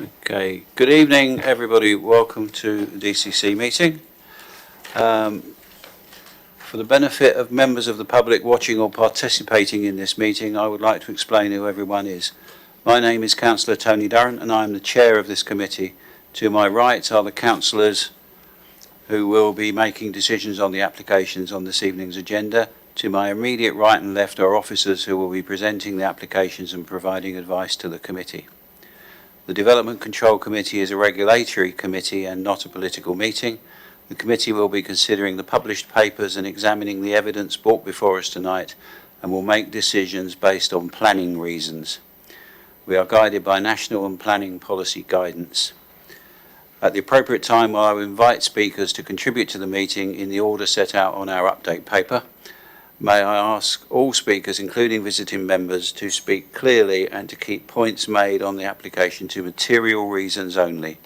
Okay, good evening everybody, welcome to the DCC meeting. For the benefit of members of the public watching or participating in this meeting, I would like to explain who everyone is. My name is Councillor Tony Durrant and I am the chair of this committee. To my right are the councillors who will be making decisions on the applications on this evening's agenda. To my immediate right and left are officers who will be presenting the applications and providing advice to the committee. The Development Control Committee is a regulatory committee and not a political meeting. The committee will be considering the published papers and examining the evidence brought before us tonight and will make decisions based on planning reasons. We are guided by national and planning policy guidance. At the appropriate time, I will invite speakers to contribute to the meeting in the order set out on our update paper. May I ask all speakers, including visiting members, to speak clearly and to keep points made on the application to material reasons only.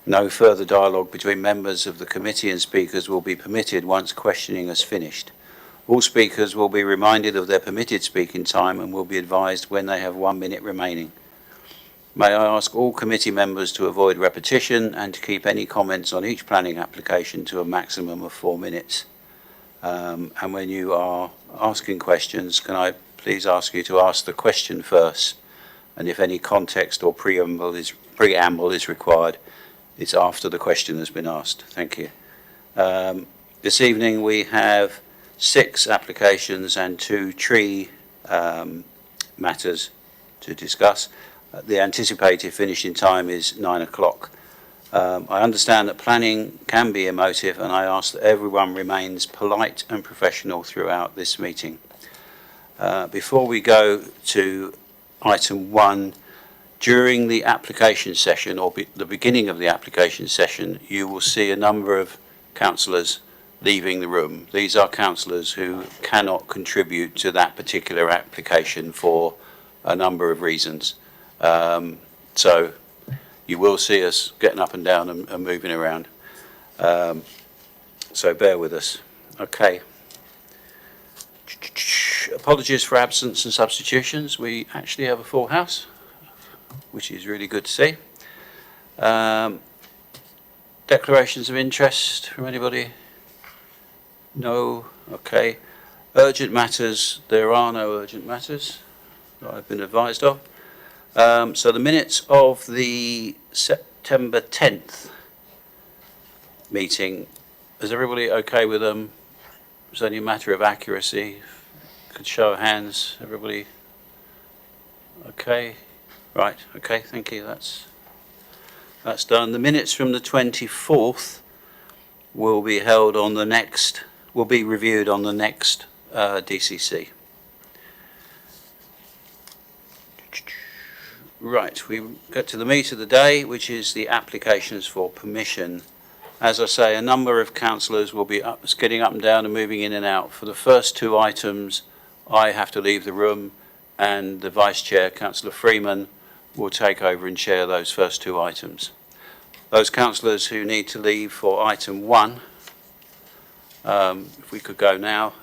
No further dialogue between members of the committee and speakers will be permitted once questioning is finished. All speakers will be reminded of their permitted speaking time and will be advised when they have 1 minute remaining. May I ask all committee members to avoid repetition and to keep any comments on each planning application to a maximum of 4 minutes. And when you are asking questions, can I please ask you to ask the question first, and if any context or preamble is required, it's after the question has been asked. Thank you. This evening we have 6 applications and 2 tree matters to discuss. The anticipated finishing time is 9 o'clock. I understand that planning can be emotive, and I ask that everyone remains polite and professional throughout this meeting. Before we go to item 1, during the application session, or the beginning of the application session, you will see a number of councillors leaving the room. These are councillors who cannot contribute to that particular application for a number of reasons. So you will see us getting up and down and moving around. So bear with us. Okay. Apologies for absence and substitutions. We actually have a full house, which is really good to see. Declarations of interest from anybody? No? Okay. Urgent matters. There are no urgent matters that I've been advised of. So the minutes of the September 10th meeting, is everybody okay with them? It's only a matter of accuracy. Could show of hands. Everybody okay? Right, okay, thank you. That's done. The minutes from the 24th will be held on the next, will be reviewed on the next DCC. Right, we get to the meat of the day, which is the applications for permission. As I say, a number of councillors will be getting up and down and moving in and out. For the first 2 items, I have to leave the room, and the Vice Chair, Councillor Freeman, will take over and chair those first 2 items. Those councillors who need to leave for item 1, if we could go now.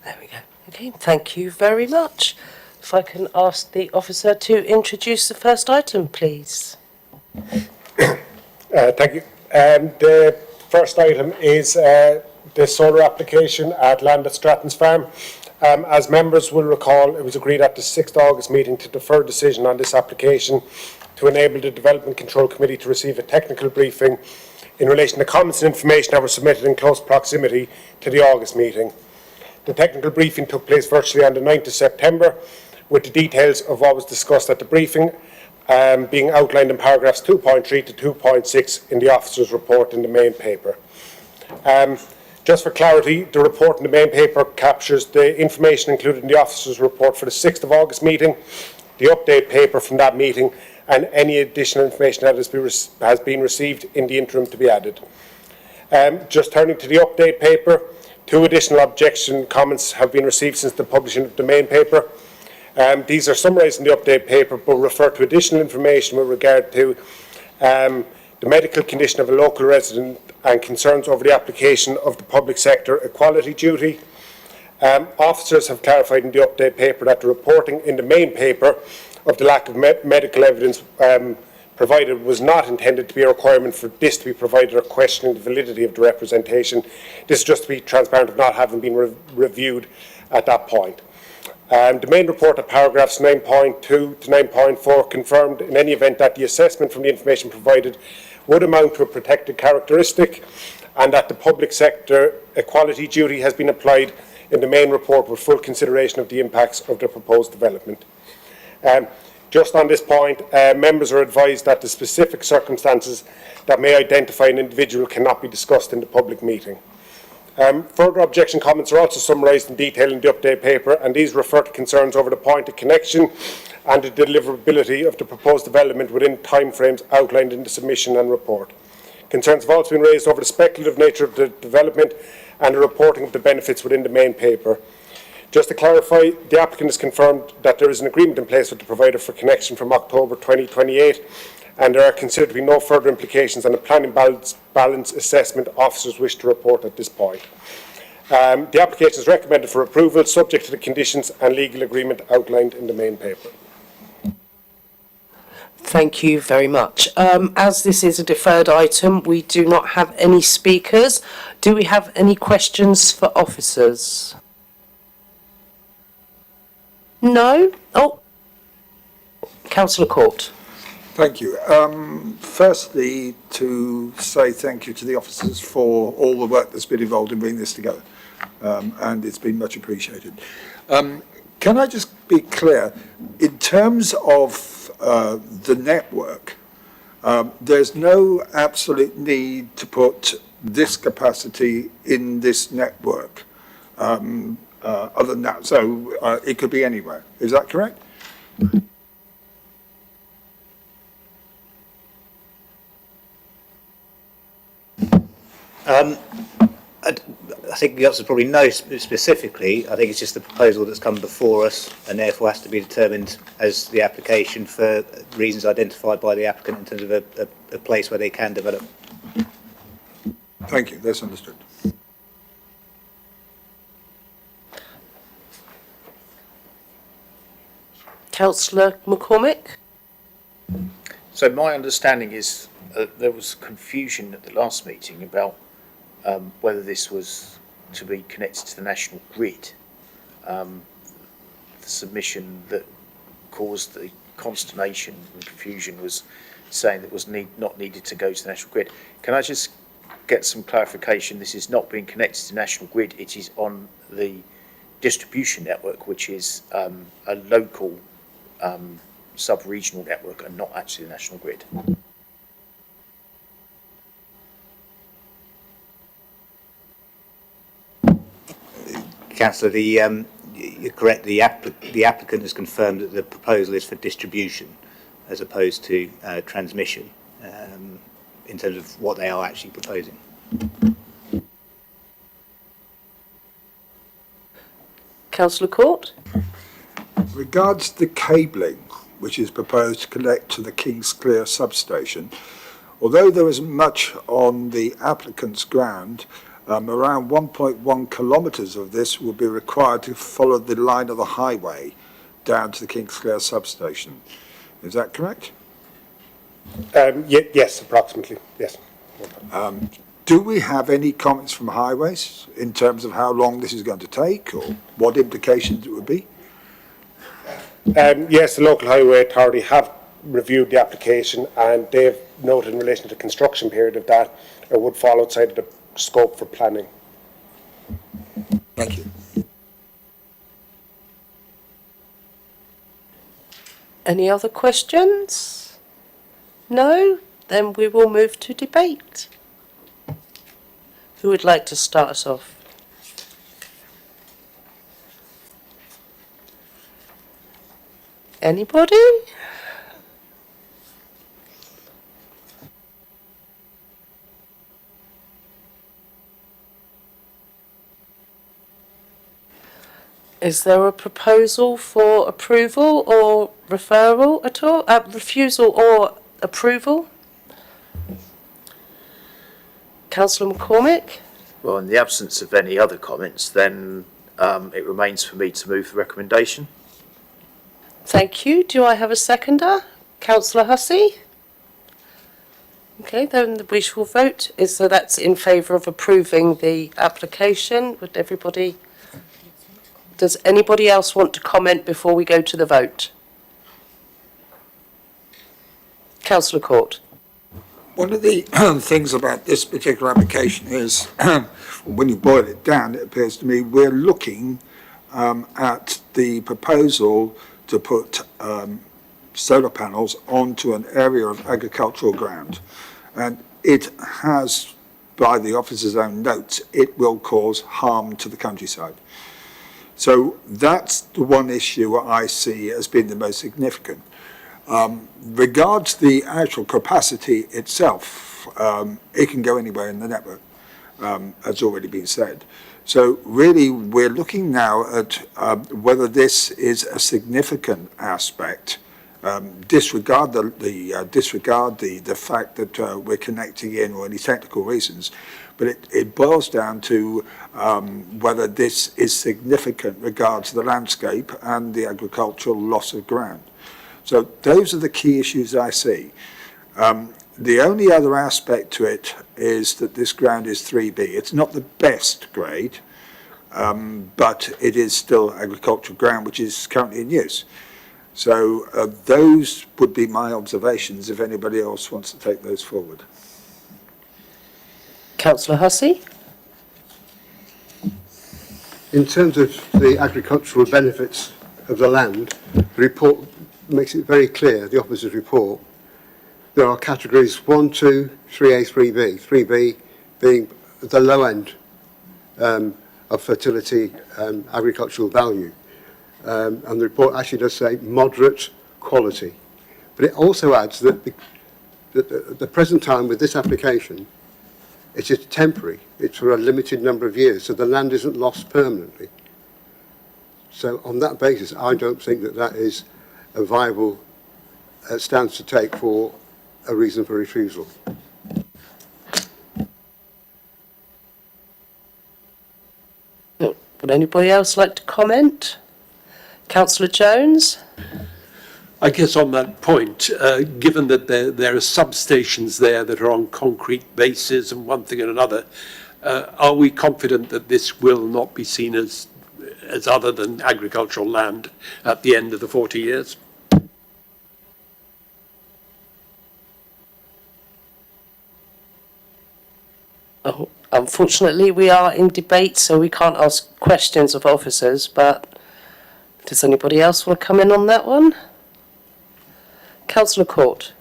There we go. Okay, thank you very much. If I can ask the officer to introduce the first item, please. Thank you. The first item is the solar application at Lambeth Stratton's Farm. As members will recall, it was agreed at the 6th August meeting to defer decision on this application to enable the Development Control Committee to receive a technical briefing in relation to comments and information that were submitted in close proximity to the August meeting. The technical briefing took place virtually on the 9th of September, with the details of what was discussed at the briefing being outlined in paragraphs 2.3 to 2.6 in the officer's report in the main paper. Just for clarity, the report in the main paper captures the information included in the officer's report for the 6th of August meeting, the update paper from that meeting, and any additional information that has been received in the interim to be added. Just turning to the update paper, 2 additional objection comments have been received since the publishing of the main paper. These are summarised in the update paper but refer to additional information with regard to the medical condition of a local resident and concerns over the application of the public sector equality duty. Officers have clarified in the update paper that the reporting in the main paper of the lack of medical evidence provided was not intended to be a requirement for this to be provided or questioning the validity of the representation. This is just to be transparent of not having been reviewed at that point. The main report of paragraphs 9.2 to 9.4 confirmed in any event that the assessment from the information provided would amount to a protected characteristic and that the public sector equality duty has been applied in the main report with full consideration of the impacts of the proposed development. Just on this point, members are advised that the specific circumstances that may identify an individual cannot be discussed in the public meeting. Further objection comments are also summarised in detail in the update paper, and these refer to concerns over the point of connection and the deliverability of the proposed development within timeframes outlined in the submission and report. Concerns have also been raised over the speculative nature of the development and the reporting of the benefits within the main paper. Just to clarify, the applicant has confirmed that there is an agreement in place with the provider for connection from October 2028, and there are considered to be no further implications on the planning balance assessment officers wish to report at this point. The application is recommended for approval, subject to the conditions and legal agreement outlined in the main paper. Thank you very much. As this is a deferred item, we do not have any speakers. Do we have any questions for officers? No? Oh, Councillor Court. Thank you. Firstly, to say thank you to the officers for all the work that's been involved in bringing this together, and it's been much appreciated. Can I just be clear, in terms of the network, there's no absolute need to put this capacity in this network, other than that, so it could be anywhere. Is that correct? I think the answer is probably no specifically. I think it's just the proposal that's come before us and therefore has to be determined as the application for reasons identified by the applicant in terms of a place where they can develop. Thank you, that's understood. Councillor McCormick. So my understanding is there was confusion at the last meeting about whether this was to be connected to the national grid. The submission that caused the consternation and confusion was saying that it was not needed to go to the national grid. Can I just get some clarification? This is not being connected to the national grid. It is on the distribution network, which is a local sub-regional network and not actually the national grid. Councillor, you're correct. The applicant has confirmed that the proposal is for distribution as opposed to transmission in terms of what they are actually proposing. Councillor Court. Regards the cabling which is proposed to connect to the King's Clear substation, although there isn't much on the applicant's ground, around 1.1 kilometres of this will be required to follow the line of the highway down to the King's Clear substation. Is that correct? Yes, approximately, yes. Do we have any comments from highways in terms of how long this is going to take or what implications it would be? Yes, the local highway authority have reviewed the application and they've noted in relation to the construction period of that it would fall outside of the scope for planning. Thank you. Any other questions? No? Then we will move to debate. Who would like to start us off? Anybody? Is there a proposal for approval or referral at all? Refusal or approval? Councillor McCormick? Well, in the absence of any other comments, then it remains for me to move the recommendation. Thank you. Do I have a seconder? Councillor Hussey? Okay, then we shall vote. So that's in favour of approving the application. Would everybody... Does anybody else want to comment before we go to the vote? Councillor Court. One of the things about this particular application is, when you boil it down, it appears to me we're looking at the proposal to put solar panels onto an area of agricultural ground. And it has, by the officer's own notes, it will cause harm to the countryside. So that's the one issue I see as being the most significant. Regards the actual capacity itself, it can go anywhere in the network, as already been said. So really, we're looking now at whether this is a significant aspect. Disregard the fact that we're connecting in or any technical reasons, but it boils down to whether this is significant regards the landscape and the agricultural loss of ground. So those are the key issues I see. The only other aspect to it is that this ground is 3B. It's not the best grade, but it is still agricultural ground which is currently in use. So those would be my observations if anybody else wants to take those forward. Councillor Hussey? In terms of the agricultural benefits of the land, the report makes it very clear, the officer's report, there are categories 1, 2, 3A, 3B, 3B being the low end of fertility agricultural value. And the report actually does say moderate quality. But it also adds that the present time with this application, it's just temporary. It's for a limited number of years, so the land isn't lost permanently. So on that basis, I don't think that that is a viable stance to take for a reason for refusal. Would anybody else like to comment? Councillor Jones? I guess on that point, given that there are substations there that are on concrete bases and one thing and another, are we confident that this will not be seen as other than agricultural land at the end of the 40 years? Oh, unfortunately, we are in debate, so we can't ask questions of officers, but does anybody else want to come in on that one? Councillor Court.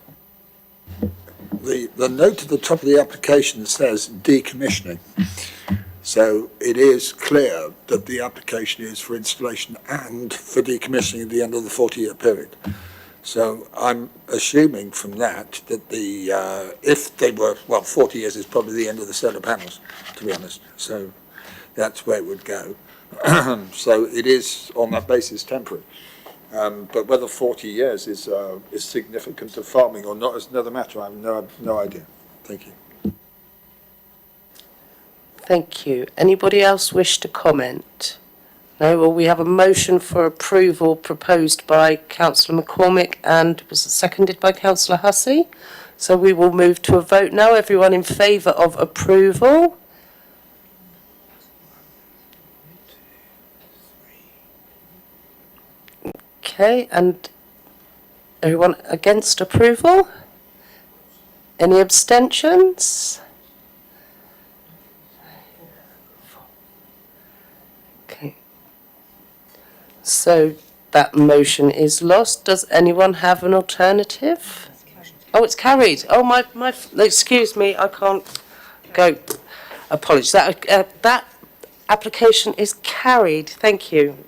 The note at the top of the application says decommissioning. So it is clear that the application is for installation and for decommissioning at the end of the 40-year period. So I'm assuming from that if they were, 40 years is probably the end of the solar panels, to be honest. So that's where it would go. So it is on that basis temporary. But whether 40 years is significant to farming or not is another matter. I have no idea. Thank you. Thank you. Anybody else wish to comment? No, well, we have a motion for approval proposed by Councillor McCormick and was seconded by Councillor Hussey. So we will move to a vote now. Everyone in favour of approval? Okay, and everyone against approval? Any abstentions? Okay. So that motion is lost. Does anyone have an alternative? Oh, it's carried. Oh, my, excuse me, I can't go. Apologies. That application is carried. Thank you.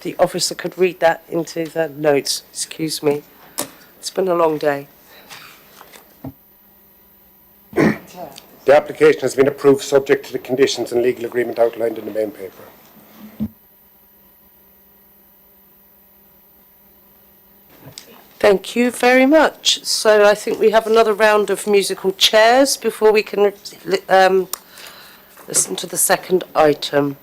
The officer could read that into the notes. Excuse me. It's been a long day. The application has been approved subject to the conditions and legal agreement outlined in the main paper. Thank you very much. So I think we have another round of musical chairs before we can listen to the second item.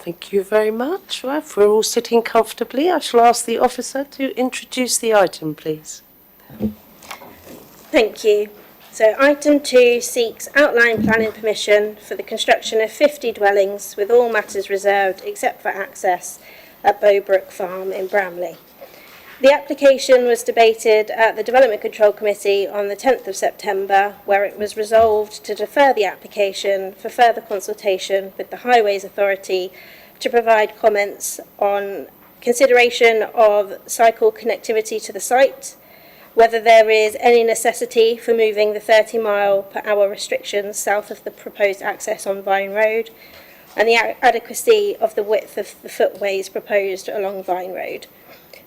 Thank you very much. Well, if we're all sitting comfortably, I shall ask the officer to introduce the item, please. Thank you. So item 2 seeks outline planning permission for the construction of 50 dwellings with all matters reserved except for access at Bowbrook Farm in Bramley. The application was debated at the Development Control Committee on the 10th of September, where it was resolved to defer the application for further consultation with the Highways Authority to provide comments on consideration of cycle connectivity to the site, whether there is any necessity for moving the 30-mile-per-hour restrictions south of the proposed access on Vine Road, and the adequacy of the width of the footways proposed along Vine Road.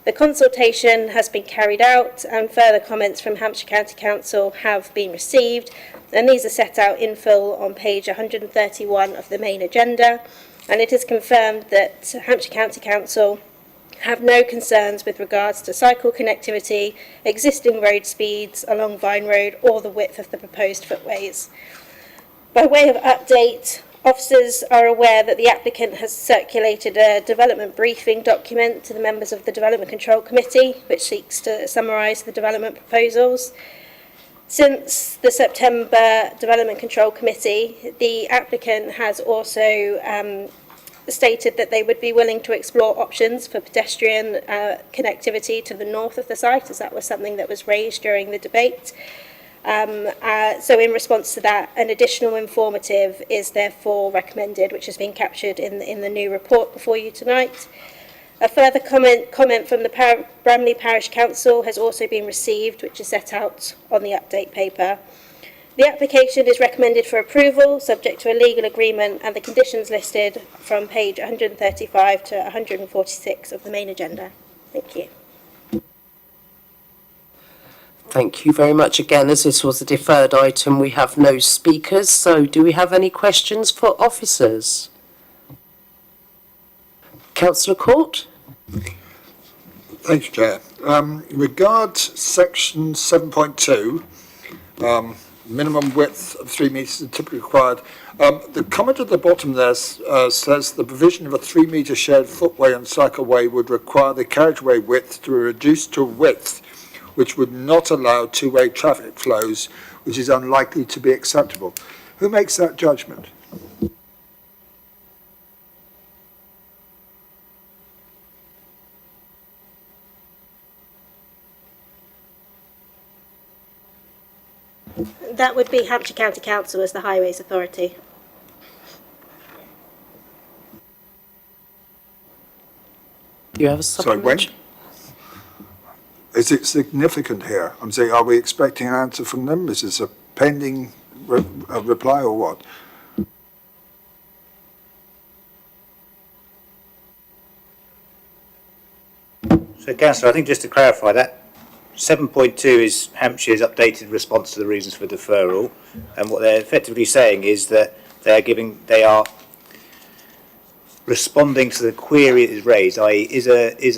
The consultation has been carried out and further comments from Hampshire County Council have been received, and these are set out in full on page 131 of the main agenda, and it is confirmed that Hampshire County Council have no concerns with regards to cycle connectivity, existing road speeds along Vine Road or the width of the proposed footways. By way of update, officers are aware that the applicant has circulated a development briefing document to the members of the Development Control Committee, which seeks to summarise the development proposals. Since the September Development Control Committee, the applicant has also stated that they would be willing to explore options for pedestrian connectivity to the north of the site, as that was something that was raised during the debate. So in response to that, an additional informative is therefore recommended, which has been captured in the new report before you tonight. A further comment from the Bramley Parish Council has also been received, which is set out on the update paper. The application is recommended for approval, subject to a legal agreement and the conditions listed from page 135 to 146 of the main agenda. Thank you. Thank you very much again. As this was a deferred item, we have no speakers. So do we have any questions for officers? Councillor Court? Thank you, Chair. Regards section 7.2, minimum width of 3 metres is typically required. The comment at the bottom there says the provision of a 3 metre shared footway and cycleway would require the carriageway width to be reduced to a width which would not allow two-way traffic flows, which is unlikely to be acceptable. Who makes that judgment? That would be Hampshire County Council as the Highways Authority. Do you have a Sorry, when? supplement? Is it significant here? I'm saying, are we expecting an answer from them? Is this a pending reply or what? So, Councillor, I think just to clarify that, 7.2 is Hampshire's updated response to the reasons for deferral, and what they're effectively saying is that they are responding to the query that is raised, i.e. is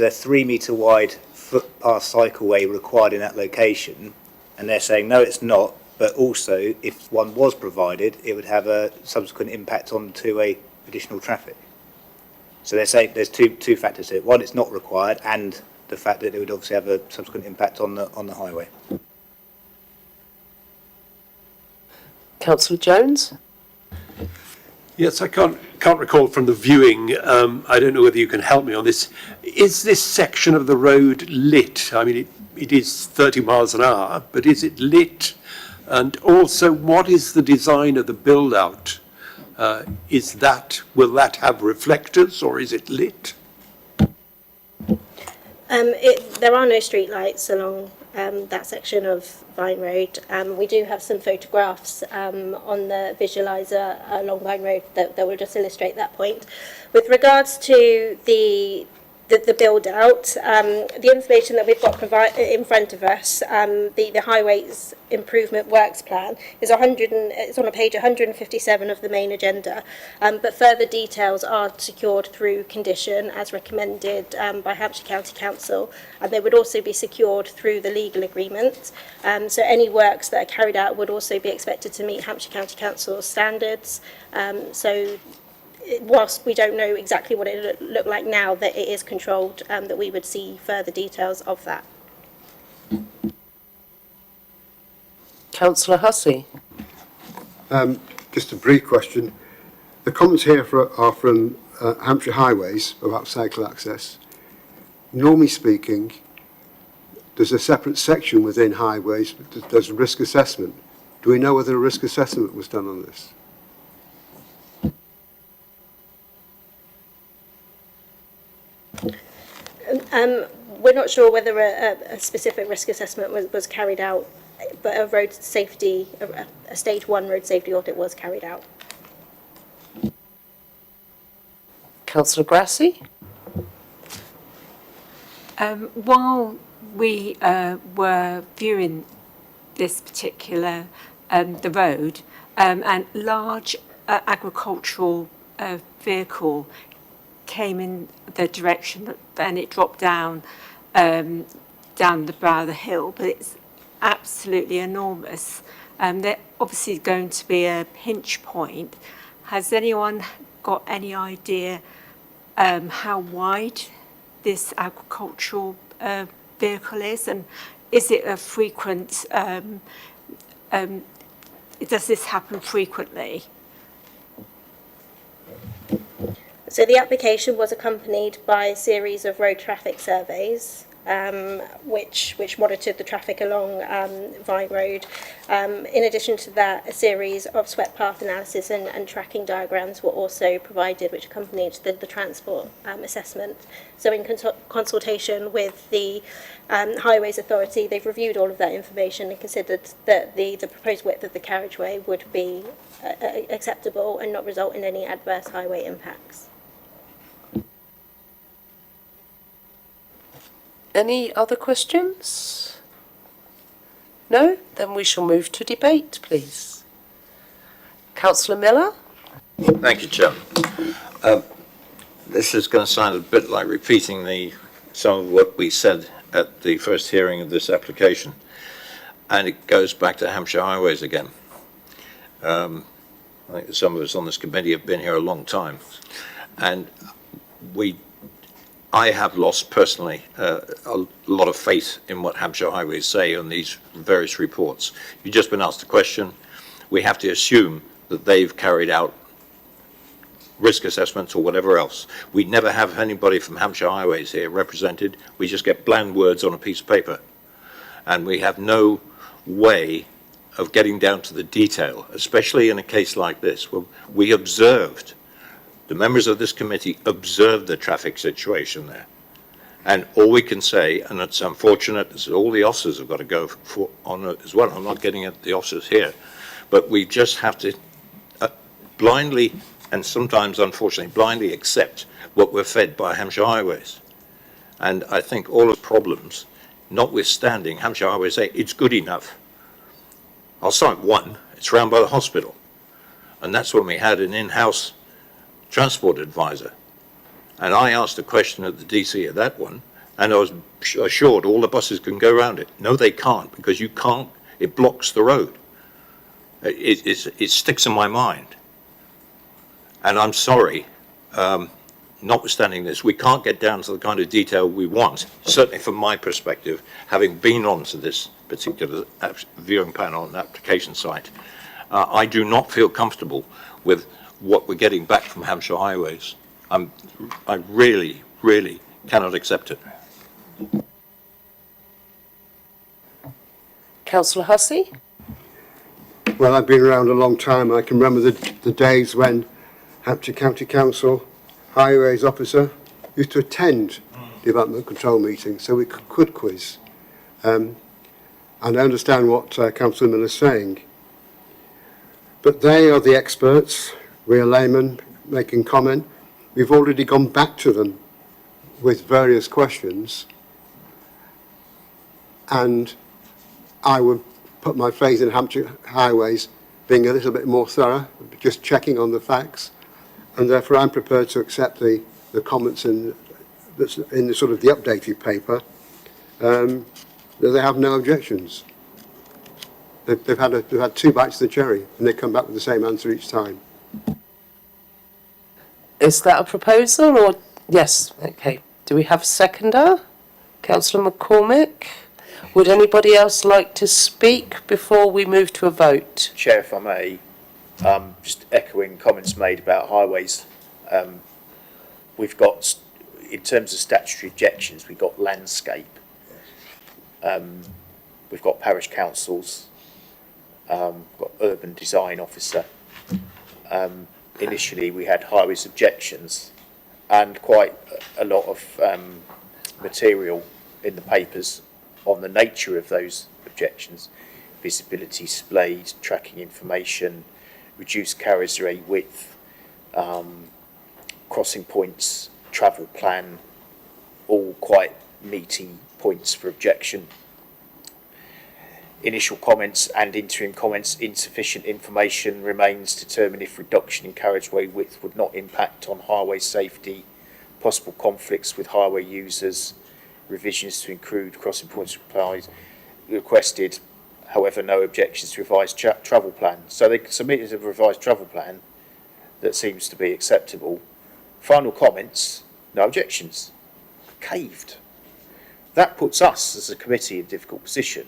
a 3 metre wide footpath cycleway required in that location, and they're saying no, it's not, but also if one was provided, it would have a subsequent impact on two-way additional traffic. So they're saying there's two factors here. One, it's not required, and the fact that it would obviously have a subsequent impact on the highway. Councillor Jones? Yes, I can't recall from the viewing, I don't know whether you can help me on this. Is this section of the road lit? I mean, it is 30 miles an hour, but is it lit? And also, what is the design of the build-out? Will that have reflectors, or is it lit? There are no street lights along that section of Vine Road. We do have some photographs on the visualiser along Vine Road that will just illustrate that point. With regards to the build out, the information that we've got in front of us, the Highways Improvement Works Plan is it's on page 157 of the main agenda, but further details are secured through condition as recommended by Hampshire County Council, and they would also be secured through the legal agreement. So any works that are carried out would also be expected to meet Hampshire County Council standards. So whilst we don't know exactly what it looked like now, that it is controlled, that we would see further details of that. Councillor Hussey? Just a brief question. The comments here are from Hampshire Highways about cycle access. Normally speaking, there's a separate section within highways that does risk assessment. Do we know whether a risk assessment was done on this? We're not sure whether a specific risk assessment was carried out, but a road safety, a stage 1 road safety audit was carried out. Councillor Grassi? While we were viewing this particular, the road, and large agricultural vehicle came in the direction and it dropped down the brow of the hill, but it's absolutely enormous. There's obviously going to be a pinch point. Has anyone got any idea how wide this agricultural vehicle is, and is it a frequent, does this happen frequently? So the application was accompanied by a series of road traffic surveys, which monitored the traffic along Vine Road. In addition to that, a series of swept path analysis and tracking diagrams were also provided, which accompanied the transport assessment. So in consultation with the Highways Authority, they've reviewed all of that information and considered that the proposed width of the carriageway would be acceptable and not result in any adverse highway impacts. Any other questions? No? Then we shall move to debate, please. Councillor Miller? Thank you, Chair. This is going to sound a bit like repeating some of what we said at the first hearing of this application, and it goes back to Hampshire Highways again. I think some of us on this committee have been here a long time, and I have lost personally a lot of faith in what Hampshire Highways say on these various reports. You've just been asked a question. We have to assume that they've carried out risk assessments or whatever else. We never have anybody from Hampshire Highways here represented. We just get bland words on a piece of paper. And we have no way of getting down to the detail, especially in a case like this, where we observed, the members of this committee observed the traffic situation there. And all we can say, and it's unfortunate, is that all the officers have got to go on it as well. I'm not getting at the officers here, but we just have to blindly, and sometimes unfortunately blindly, accept what we're fed by Hampshire Highways. And I think all of the problems, notwithstanding, Hampshire Highways say it's good enough. I'll cite one. It's round by the hospital. And that's when we had an in-house transport advisor. And I asked a question at the DC of that one, and I was assured all the buses can go around it. No, they can't, because you can't, it blocks the road. It sticks in my mind. And I'm sorry, notwithstanding this, we can't get down to the kind of detail we want, certainly from my perspective, having been onto this particular viewing panel and application site. I do not feel comfortable with what we're getting back from Hampshire Highways. I really, really cannot accept it. Councillor Hussey? Well, I've been around a long time. I can remember the days when Hampshire County Council Highways officer used to attend development control meetings, so we could quiz. And I understand what Councillor Miller is saying. But they are the experts. We are laymen making comment. We've already gone back to them with various questions. And I would put my faith in Hampshire Highways being a little bit more thorough, just checking on the facts. And therefore I'm prepared to accept the comments in the sort of the updated paper, that they have no objections. They've had 2 bites of the cherry and they come back with the same answer each time. Is that a proposal or? Yes, okay. Do we have a seconder? Councillor McCormick? Would anybody else like to speak before we move to a vote? Chair, if I may, just echoing comments made about highways, we've got, in terms of statutory objections, we've got landscape, we've got parish councils, we've got urban design officer. Initially we had highways objections and quite a lot of material in the papers on the nature of those objections: visibility displayed, tracking information, reduced carriageway width, crossing points, travel plan, all quite meaty points for objection. Initial comments and interim comments: insufficient information remains to determine if reduction in carriageway width would not impact on highway safety, possible conflicts with highway users, revisions to include crossing points requested, however no objections to revised travel plan. So they submitted a revised travel plan that seems to be acceptable. Final comments, no objections. Caved. That puts us as a committee in a difficult position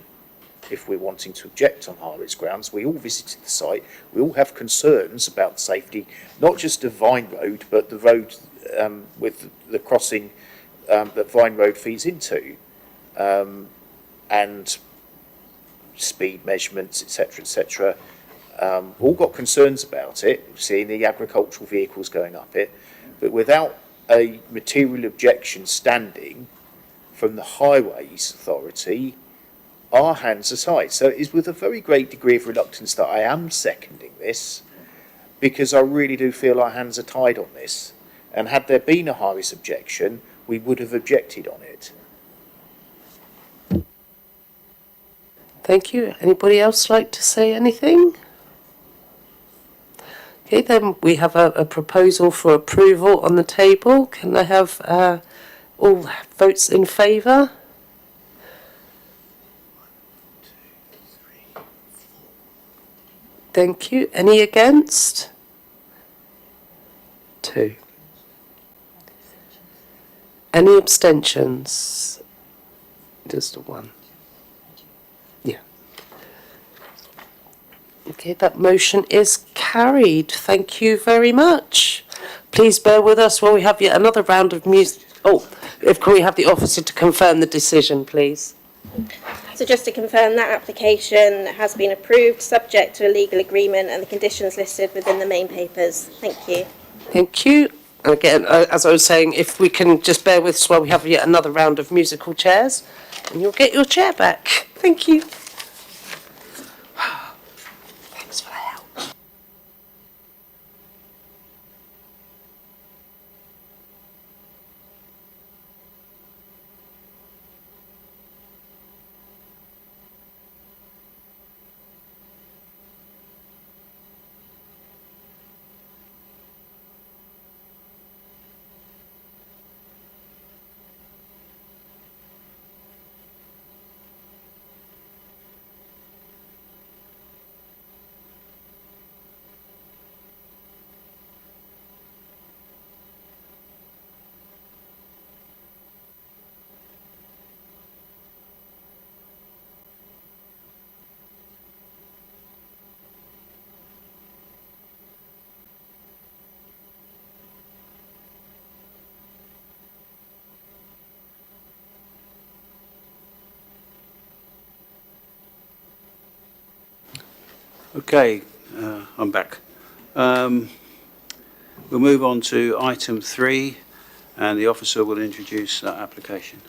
if we're wanting to object on highways grounds. We all visited the site, we all have concerns about safety, not just of Vine Road, but the road with the crossing that Vine Road feeds into, and speed measurements, etc., all got concerns about it, seeing the agricultural vehicles going up it, but without a material objection standing from the Highways Authority, our hands are tied. So it is with a very great degree of reluctance that I am seconding this, because I really do feel our hands are tied on this. And had there been a Highways objection, we would have objected on it. Thank you. Anybody else like to say anything? Okay, then we have a proposal for approval on the table. Can I have all votes in favour? Thank you. Any against? 2. Any abstentions? Just 1. Yeah. Okay, that motion is carried. Thank you very much. Please bear with us while we have yet another round of music. Oh, can we have the officer to confirm the decision, please? So just to confirm, that application has been approved, subject to a legal agreement and the conditions listed within the main papers. Thank you. Thank you. Again, as I was saying, if we can just bear with us while we have yet another round of musical chairs, and you'll get your chair back. Thank you. Thanks for the help. Okay, I'm back. We'll move on to item 3, and the officer will introduce that application.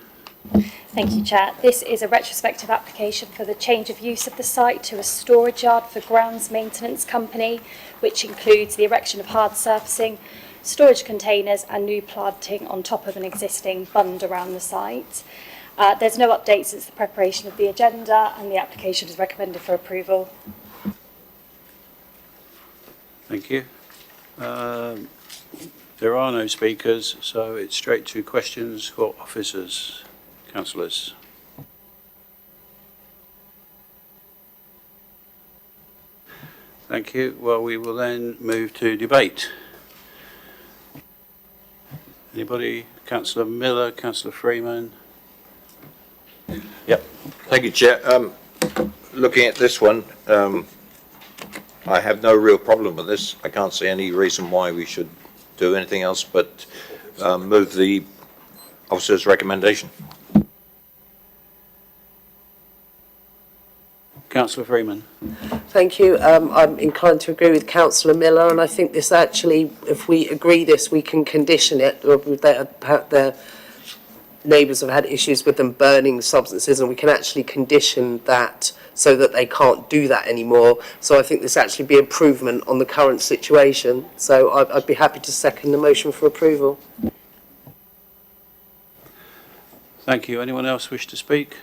Thank you, Chair. This is a retrospective application for the change of use of the site to a storage yard for grounds maintenance company, which includes the erection of hard surfacing, storage containers and new planting on top of an existing bund around the site. There's no updates since the preparation of the agenda, and the application is recommended for approval. Thank you. There are no speakers, so it's straight to questions for officers. Councillors. Thank you. Well, we will then move to debate. Anybody? Councillor Miller, Councillor Freeman. Yep. Thank you, Chair. Looking at this one, I have no real problem with this. I can't see any reason why we should do anything else but move the officer's recommendation. Councillor Freeman. Thank you. I'm inclined to agree with Councillor Miller, and I think this actually, if we agree this, we can condition it. The neighbours have had issues with them burning substances, and we can actually condition that so that they can't do that anymore. So I think this actually be improvement on the current situation. So I'd be happy to second the motion for approval. Thank you. Anyone else wish to speak?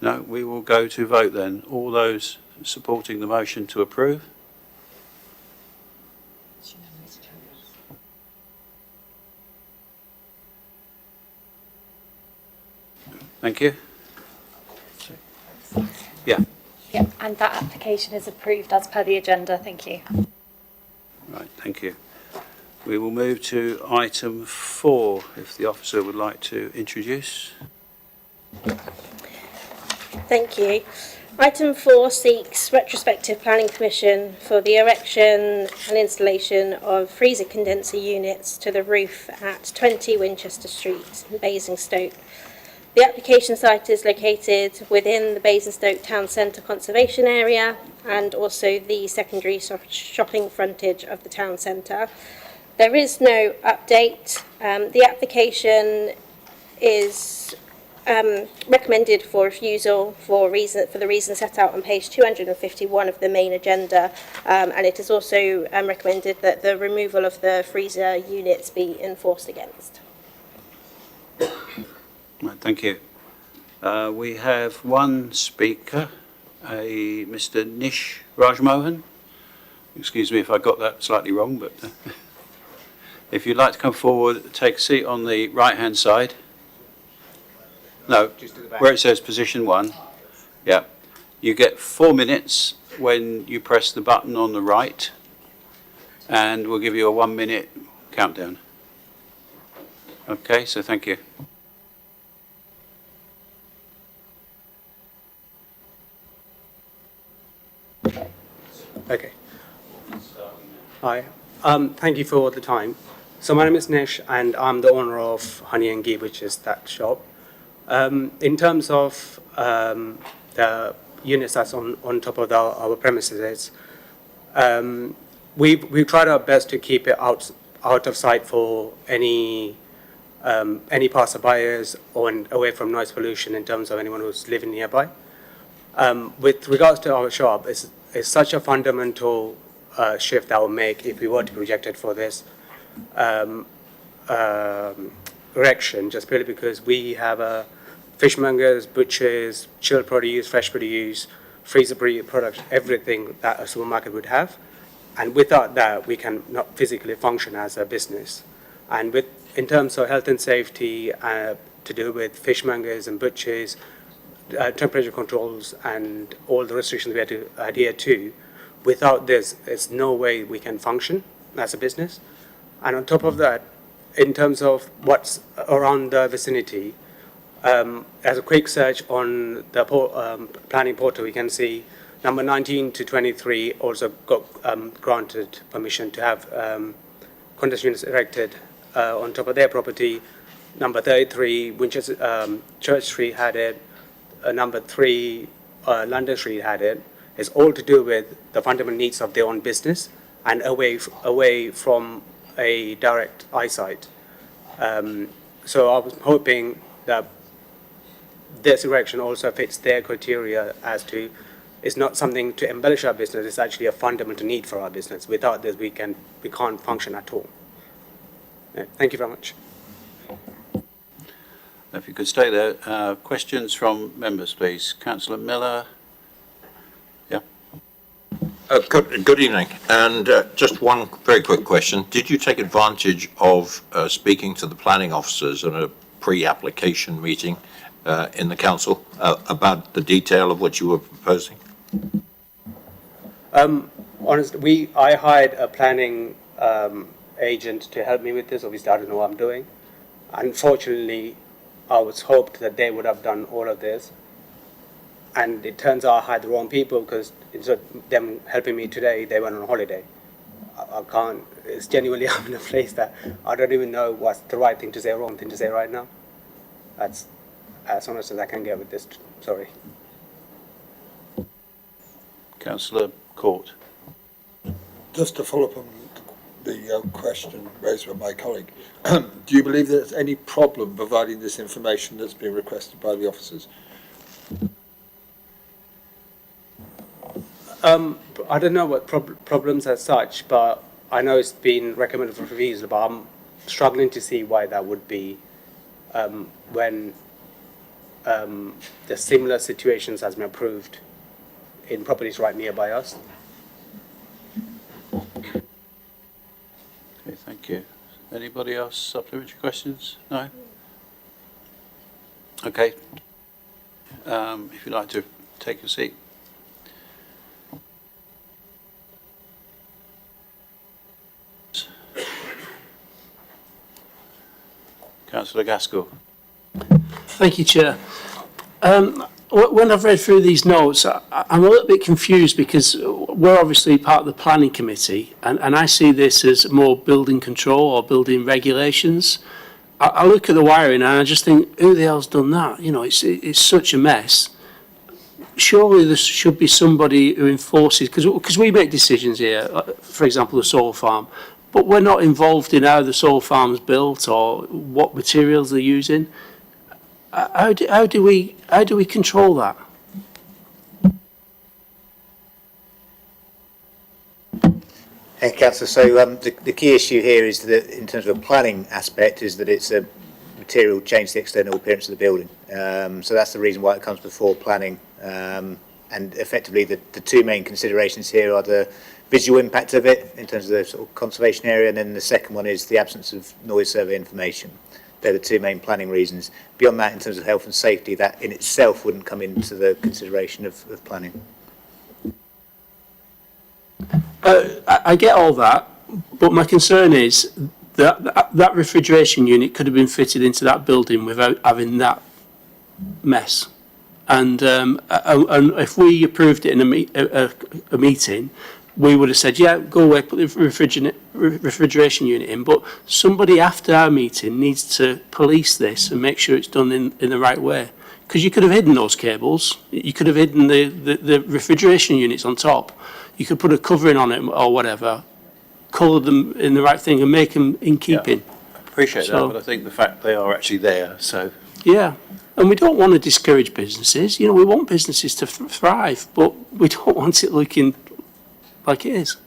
No, we will go to vote then. All those supporting the motion to approve? Thank you. Yeah. Yep, and that application is approved as per the agenda. Thank you. Right, thank you. We will move to item 4, if the officer would like to introduce. Thank you. Item 4 seeks retrospective planning permission for the erection and installation of freezer condenser units to the roof at 20 Winchester Street in Basingstoke. The application site is located within the Basingstoke Town Centre Conservation Area and also the secondary shopping frontage of the town centre. There is no update. The application is recommended for refusal for the reason set out on page 251 of the main agenda, and it is also recommended that the removal of the freezer units be enforced against. Right, thank you. We have one speaker, a Mr. Nish Rajmohan. Excuse me if I got that slightly wrong, but if you'd like to come forward, take a seat on the right-hand side. No, Just at the back. where it says position 1. Yeah. You get 4 minutes when you press the button on the right, and we'll give you a 1-minute countdown. Okay, so thank you. Okay. Hi. Thank you for the time. So my name is Nish, and I'm the owner of Honey and Ghee, which is that shop. In terms of the units that's on top of our premises, we've tried our best to keep it out of sight for any passerbyers or away from noise pollution in terms of anyone who's living nearby. With regards to our shop, it's such a fundamental shift that will make if we were to be rejected for this erection, just purely because we have fishmongers, butchers, chilled produce, fresh produce, freezer products, everything that a supermarket would have. And without that, we can not physically function as a business. And in terms of health and safety, to do with fishmongers and butchers, temperature controls and all the restrictions we have to adhere to, without this, there's no way we can function as a business. And on top of that, in terms of what's around the vicinity, as a quick search on the planning portal, we can see number 19 to 23 also got granted permission to have condenser units erected on top of their property. Number 33, Winchester Church Street had it. Number 3, London Street had it. It's all to do with the fundamental needs of their own business and away from a direct eyesight. So I was hoping that this erection also fits their criteria as to it's not something to embellish our business, it's actually a fundamental need for our business. Without this, we can't function at all. Yeah, thank you very much. If you could stay there. Questions from members, please. Councillor Miller. Yeah. Good evening. And just one very quick question. Did you take advantage of speaking to the planning officers at a pre-application meeting in the council about the detail of what you were proposing? Honestly, I hired a planning agent to help me with this. Obviously, I don't know what I'm doing. Unfortunately, I was hoped that they would have done all of this. And it turns out I hired the wrong people because instead of them helping me today, they went on holiday. I can't, it's genuinely, I'm in a place that I don't even know what's the right thing to say or wrong thing to say right now. That's as honest as I can get with this, sorry. Councillor Court. Just to follow up on the question raised by my colleague, do you believe there's any problem providing this information that's been requested by the officers? I don't know what problems as such, but I know it's been recommended for reviews, but I'm struggling to see why that would be when the similar situations has been approved in properties right nearby us. Okay, thank you. Anybody else supplementary questions? No? Okay. If you'd like to take your seat. Councillor Gaskell. Thank you, Chair. When I've read through these notes, I'm a little bit confused because we're obviously part of the planning committee, and I see this as more building control or building regulations. I look at the wiring and I just think, who the hell's done that? You know, it's such a mess. Surely there should be somebody who enforces, because we make decisions here, for example, the solar farm, but we're not involved in how the solar farm's built or what materials they're using. How do we control that? Thank you, Councillor. So the key issue here is that, in terms of a planning aspect, is that it's a material change to the external appearance of the building. So that's the reason why it comes before planning. And effectively, the two main considerations here are the visual impact of it in terms of the sort of conservation area, and then the second one is the absence of noise survey information. They're the two main planning reasons. Beyond that, in terms of health and safety, that in itself wouldn't come into the consideration of planning. I get all that, but my concern is that refrigeration unit could have been fitted into that building without having that mess. And if we approved it in a meeting, we would have said, yeah, go away, put the refrigeration unit in. But somebody after our meeting needs to police this and make sure it's done in the right way. Because you could have hidden those cables. You could have hidden the refrigeration units on top. You could put a covering on it or whatever, colour them in the right thing and make them in keeping. Yeah, I appreciate that, but I think the fact they are actually there, so... Yeah, and we don't want to discourage businesses. You know, we want businesses to thrive, but we don't want it looking like it is.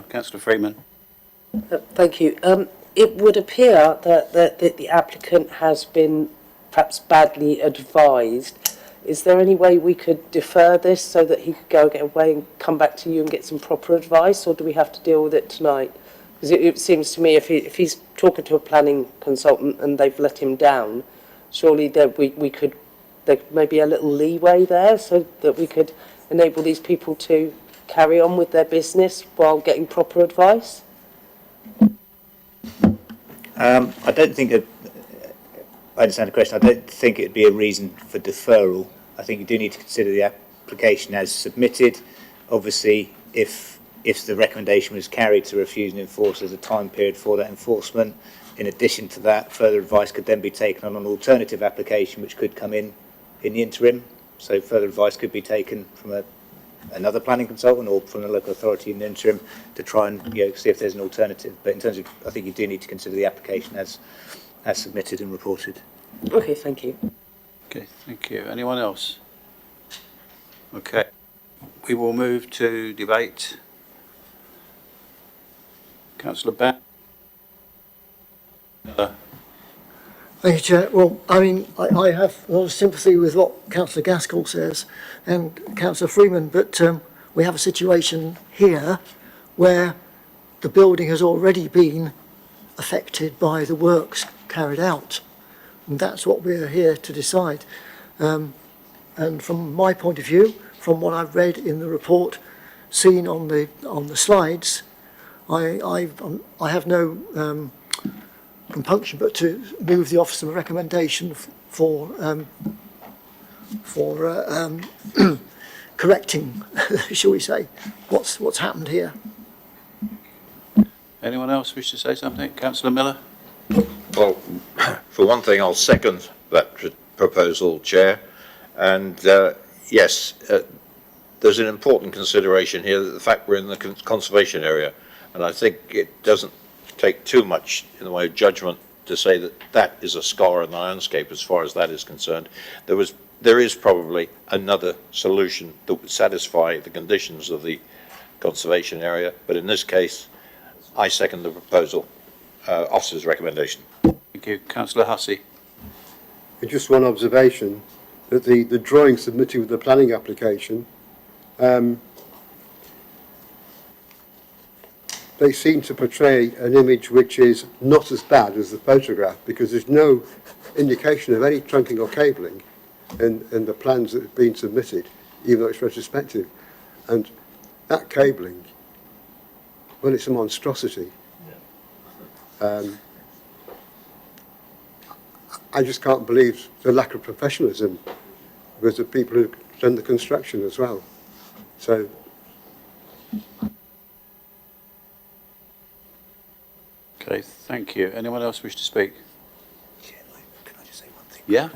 Councillor Freeman. Thank you. It would appear that the applicant has been perhaps badly advised. Is there any way we could defer this so that he could go get away and come back to you and get some proper advice, or do we have to deal with it tonight? Because it seems to me if he's talking to a planning consultant and they've let him down, surely there may be a little leeway there so that we could enable these people to carry on with their business while getting proper advice? I don't think I understand the question. I don't think it would be a reason for deferral. I think you do need to consider the application as submitted. Obviously, if the recommendation was carried to refuse and enforce, there's a time period for that enforcement. in addition to that, further advice could then be taken on an alternative application which could come in the interim. So further advice could be taken from another planning consultant or from the local authority in the interim to try and see if there's an alternative. But in terms of, I think you do need to consider the application as submitted and reported. Okay, thank you. Okay, thank you. Anyone else? Okay, we will move to debate. Councillor Batt. Thank you, Chair. Well, I mean, I have a lot of sympathy with what Councillor Gaskell says and Councillor Freeman, but we have a situation here where the building has already been affected by the works carried out. And that's what we're here to decide. And from my point of view, from what I've read in the report, seen on the slides, I have no compunction but to move the office of recommendation for correcting, shall we say, what's happened here. Anyone else wish to say something? Councillor Miller? Well, for one thing, I'll second that proposal, Chair. And yes, there's an important consideration here, that the fact we're in the conservation area, and I think it doesn't take too much in the way of judgment to say that that is a scar in the landscape as far as that is concerned. There is probably another solution that would satisfy the conditions of the conservation area, but in this case, I second the proposal, officer's recommendation. Thank you. Councillor Hussey. Just one observation, that the drawing submitted with the planning application, they seem to portray an image which is not as bad as the photograph, because there's no indication of any trunking or cabling in the plans that have been submitted, even though it's retrospective. And that cabling, well, it's a monstrosity. I just can't believe the lack of professionalism with the people who've done the construction as well. So, okay, thank you. Anyone else wish to speak? Can I just say one thing? Yeah?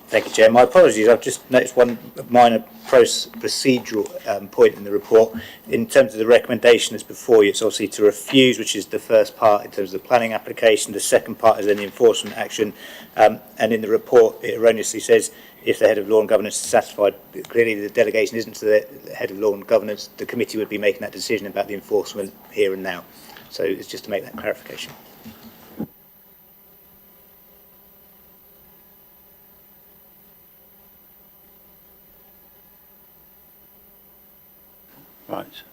Thank you, Chair. My apologies. I've just noticed one minor procedural point in the report. In terms of the recommendation that's before you, it's obviously to refuse, which is the first part in terms of the planning application. The second part is any enforcement action. And in the report, it erroneously says if the head of law and governance is satisfied. Clearly, the delegation isn't to the head of law and governance. The committee would be making that decision about the enforcement here and now. So it's just to make that clarification. Right.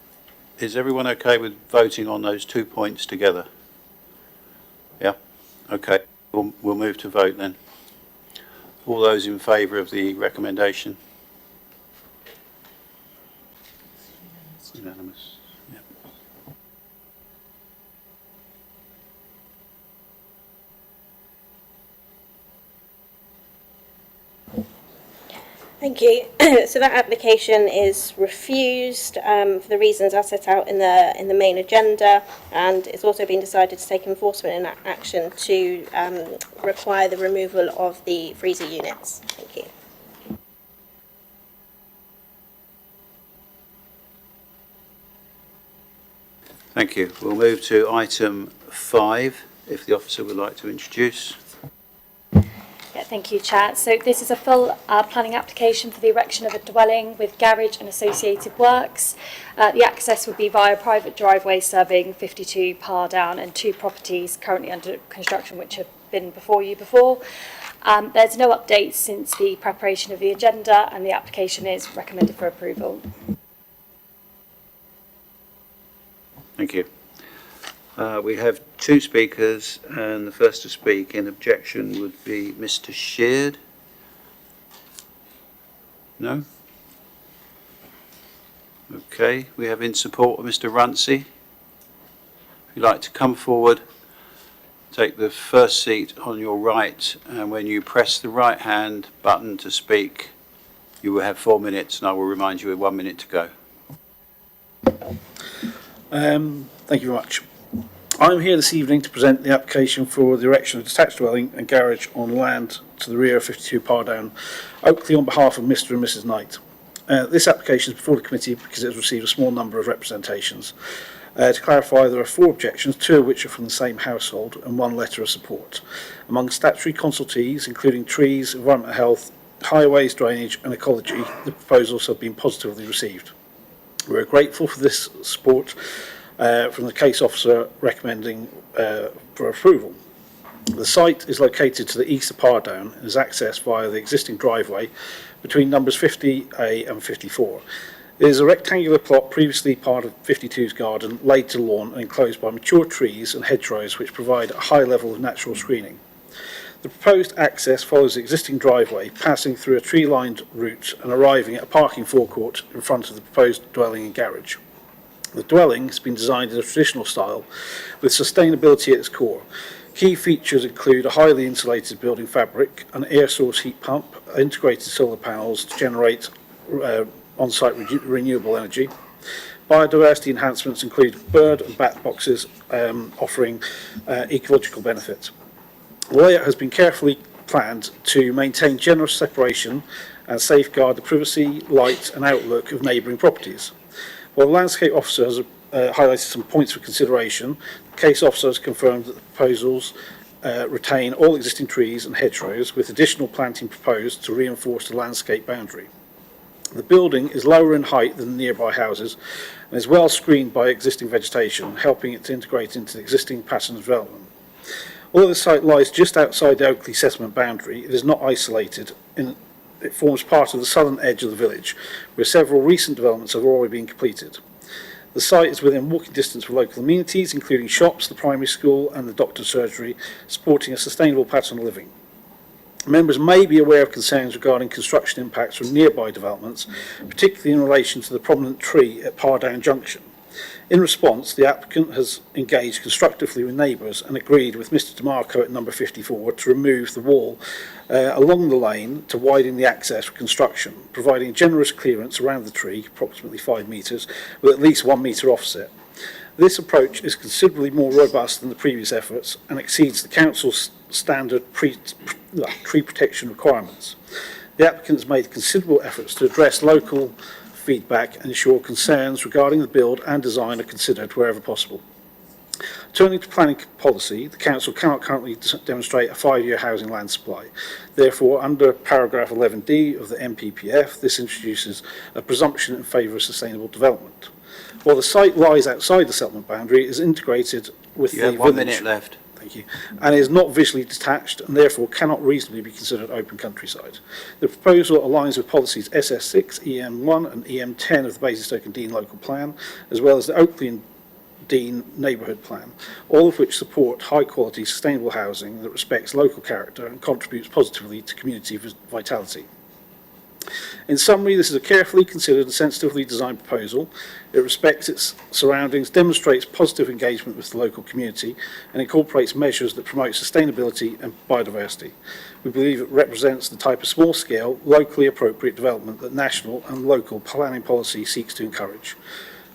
Is everyone okay with voting on those 2 points together? Yeah? Okay. We'll move to vote then. All those in favour of the recommendation? Unanimous. Yeah. Thank you. So that application is refused for the reasons are set out in the main agenda, and it's also been decided to take enforcement action to require the removal of the freezer units. Thank you. Thank you. We'll move to item 5, if the officer would like to introduce. Yeah, thank you, Chair. So this is a full planning application for the erection of a dwelling with garage and associated works. The access would be via private driveway serving 52 Pardown and 2 properties currently under construction which have been before you before. There's no updates since the preparation of the agenda, and the application is recommended for approval. Thank you. We have 2 speakers, and the first to speak in objection would be Mr. Sheard. No? Okay, we have in support of Mr. Runcie. If you'd like to come forward, take the first seat on your right, and when you press the right hand button to speak, you will have 4 minutes, and I will remind you with 1 minute to go. Thank you very much. I'm here this evening to present the application for the erection of a detached dwelling and garage on land to the rear of 52 Pardown, Oakley, on behalf of Mr and Mrs Knight. This application is before the committee because it has received a small number of representations. To clarify, there are 4 objections, 2 of which are from the same household and 1 letter of support. Among statutory consultees, including trees, environmental health, highways, drainage and ecology, the proposals have been positively received. We're grateful for this support from the case officer recommending for approval. The site is located to the east of Pardown and is accessed via the existing driveway between numbers 50A and 54. It is a rectangular plot previously part of 52's garden, laid to lawn and enclosed by mature trees and hedgerows which provide a high level of natural screening. The proposed access follows the existing driveway, passing through a tree-lined route and arriving at a parking forecourt in front of the proposed dwelling and garage. The dwelling has been designed in a traditional style, with sustainability at its core. Key features include a highly insulated building fabric, an air source heat pump, integrated solar panels to generate on-site renewable energy. Biodiversity enhancements include bird and bat boxes offering ecological benefits. The layout has been carefully planned to maintain generous separation and safeguard the privacy, light and outlook of neighbouring properties. While the landscape officer has highlighted some points for consideration, the case officer has confirmed that the proposals retain all existing trees and hedgerows, with additional planting proposed to reinforce the landscape boundary. The building is lower in height than the nearby houses and is well screened by existing vegetation, helping it to integrate into the existing pattern of development. Although the site lies just outside the Oakley settlement boundary, it is not isolated. It forms part of the southern edge of the village, where several recent developments have already been completed. The site is within walking distance of local amenities, including shops, the primary school and the doctor's surgery, supporting a sustainable pattern of living. Members may be aware of concerns regarding construction impacts from nearby developments, particularly in relation to the prominent tree at Pardown Junction. In response, the applicant has engaged constructively with neighbours and agreed with Mr DeMarco at number 54 to remove the wall along the lane to widen the access for construction, providing generous clearance around the tree, approximately 5 metres, with at least 1 metre offset. This approach is considerably more robust than the previous efforts and exceeds the Council's standard tree protection requirements. The applicant has made considerable efforts to address local feedback and ensure concerns regarding the build and design are considered wherever possible. Turning to planning policy, the Council cannot currently demonstrate a 5-year housing land supply. Therefore, under paragraph 11D of the MPPF, this introduces a presumption in favour of sustainable development. While the site lies outside the settlement boundary, it is integrated with the village. You have 1 minute left. Thank you. And is not visually detached and therefore cannot reasonably be considered open countryside. The proposal aligns with policies SS6, EM1 and EM10 of the Basingstoke and Dean local plan, as well as the Oakley and Dean neighbourhood plan, all of which support high quality sustainable housing that respects local character and contributes positively to community vitality. In summary, this is a carefully considered and sensitively designed proposal. It respects its surroundings, demonstrates positive engagement with the local community, and incorporates measures that promote sustainability and biodiversity. We believe it represents the type of small-scale, locally appropriate development that national and local planning policy seeks to encourage.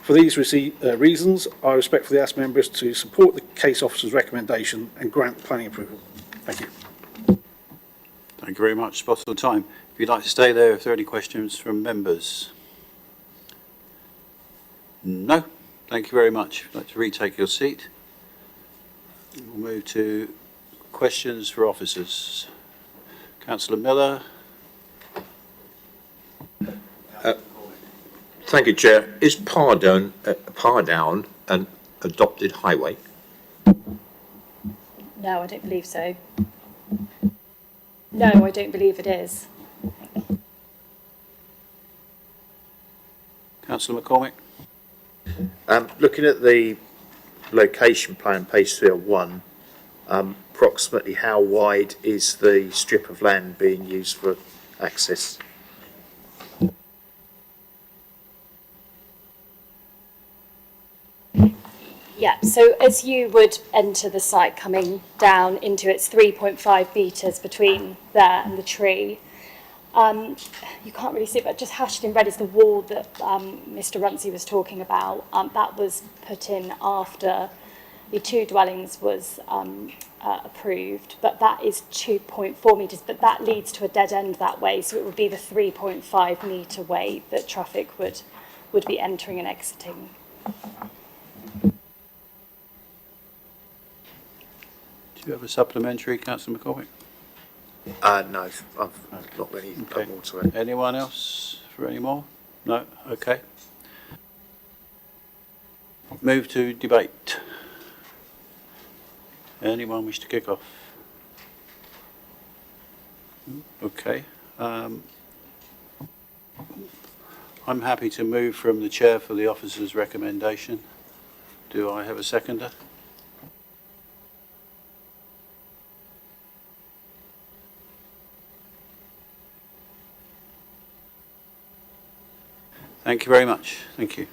For these reasons, I respectfully ask members to support the case officer's recommendation and grant planning approval. Thank you. Thank you very much. Spot on time. If you'd like to stay there, if there are any questions from members. No? Thank you very much. If you'd like to retake your seat. We'll move to questions for officers. Councillor Miller. Thank you, Chair. Is Pardown an adopted highway? No, I don't believe so. No, I don't believe it is. Councillor McCormick. Looking at the location plan, page 301, approximately how wide is the strip of land being used for access? Yeah, so as you would enter the site coming down into its 3.5 metres between there and the tree, you can't really see it, but just hashed in red is the wall that Mr Runcie was talking about. That was put in after the 2 dwellings was approved, but that is 2.4 metres, but that leads to a dead end that way, so it would be the 3.5 metre way that traffic would be entering and exiting. Do you have a supplementary, Councillor McCormick? No, I've not really Okay. got more to it. Anyone else for any more? No? Okay. Move to debate. Anyone wish to kick off? Okay. I'm happy to move from the chair for the officer's recommendation. Do I have a seconder? Thank you very much. Thank you.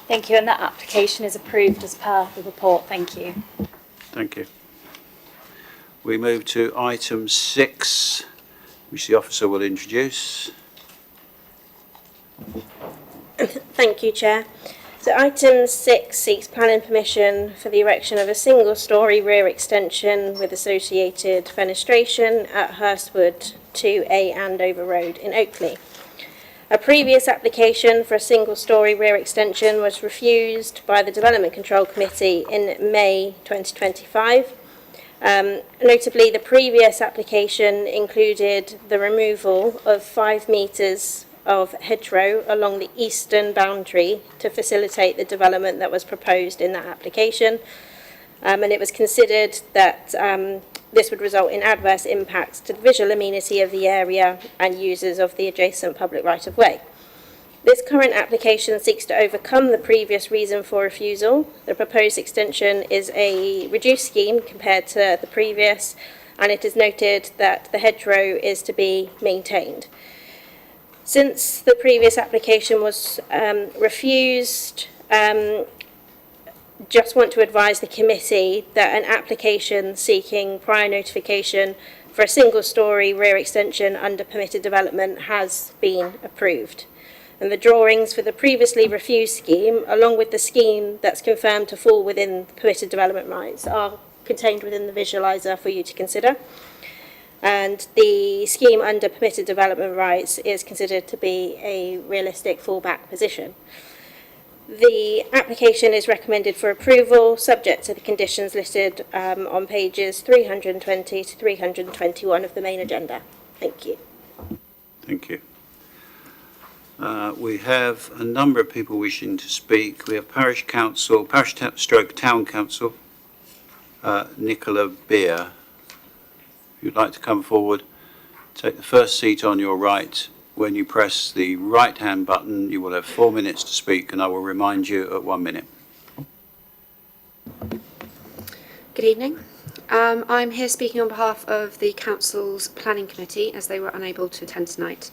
Thank you, and that application is approved as per the report. Thank you. Thank you. We move to item 6, which the officer will introduce. Thank you, Chair. So item 6 seeks planning permission for the erection of a single-storey rear extension with associated fenestration at Hurstwood 2A Andover Road in Oakley. A previous application for a single-storey rear extension was refused by the Development Control Committee in May 2025. Notably, the previous application included the removal of 5 metres of hedgerow along the eastern boundary to facilitate the development that was proposed in that application. And it was considered that this would result in adverse impacts to the visual amenity of the area and users of the adjacent public right-of-way. This current application seeks to overcome the previous reason for refusal. The proposed extension is a reduced scheme compared to the previous, and it is noted that the hedgerow is to be maintained. Since the previous application was refused, just want to advise the committee that an application seeking prior notification for a single-storey rear extension under permitted development has been approved. And the drawings for the previously refused scheme, along with the scheme that's confirmed to fall within permitted development rights, are contained within the visualiser for you to consider. And the scheme under permitted development rights is considered to be a realistic fallback position. The application is recommended for approval, subject to the conditions listed on pages 320 to 321 of the main agenda. Thank you. Thank you. We have a number of people wishing to speak. We have Parish Stroke Town Council, Nicola Beer. If you'd like to come forward, take the first seat on your right. When you press the right-hand button, you will have 4 minutes to speak, and I will remind you at 1 minute. Good evening. I'm here speaking on behalf of the Council's Planning Committee, as they were unable to attend tonight.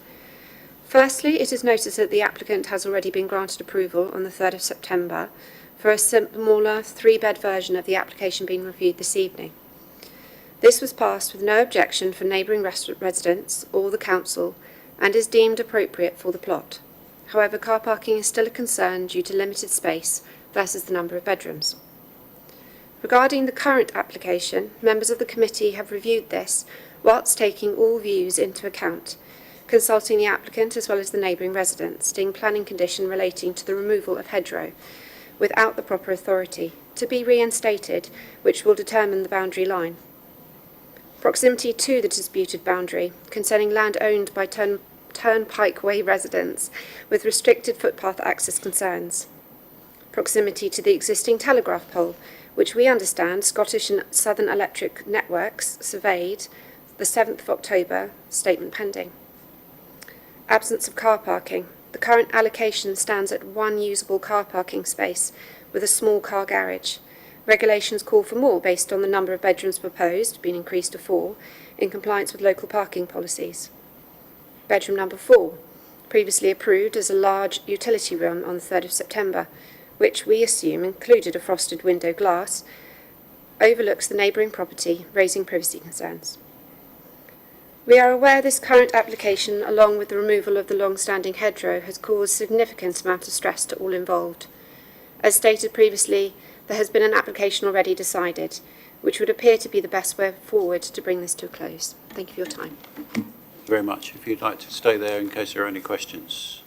Firstly, it is noticed that the applicant has already been granted approval on the 3rd of September for a smaller 3-bed version of the application being reviewed this evening. This was passed with no objection from neighbouring residents or the Council, and is deemed appropriate for the plot. However, car parking is still a concern due to limited space versus the number of bedrooms. Regarding the current application, members of the committee have reviewed this whilst taking all views into account, consulting the applicant as well as the neighbouring residents, deeming planning condition relating to the removal of hedgerow without the proper authority to be reinstated, which will determine the boundary line. Proximity to the disputed boundary concerning land owned by Turnpike Way residents with restricted footpath access concerns. Proximity to the existing telegraph pole, which we understand Scottish and Southern Electric Networks surveyed the 7th of October, statement pending. Absence of car parking. The current allocation stands at 1 usable car parking space with a small car garage. Regulations call for more based on the number of bedrooms proposed, being increased to 4, in compliance with local parking policies. Bedroom number 4, previously approved as a large utility room on the 3rd of September, which we assume included a frosted window glass, overlooks the neighbouring property, raising privacy concerns. We are aware this current application, along with the removal of the long-standing hedgerow, has caused significant amount of stress to all involved. As stated previously, There has been an application already decided, which would appear to be the best way forward to bring this to a close. Thank you for your time. Very much. If you'd like to stay there in case there are any questions.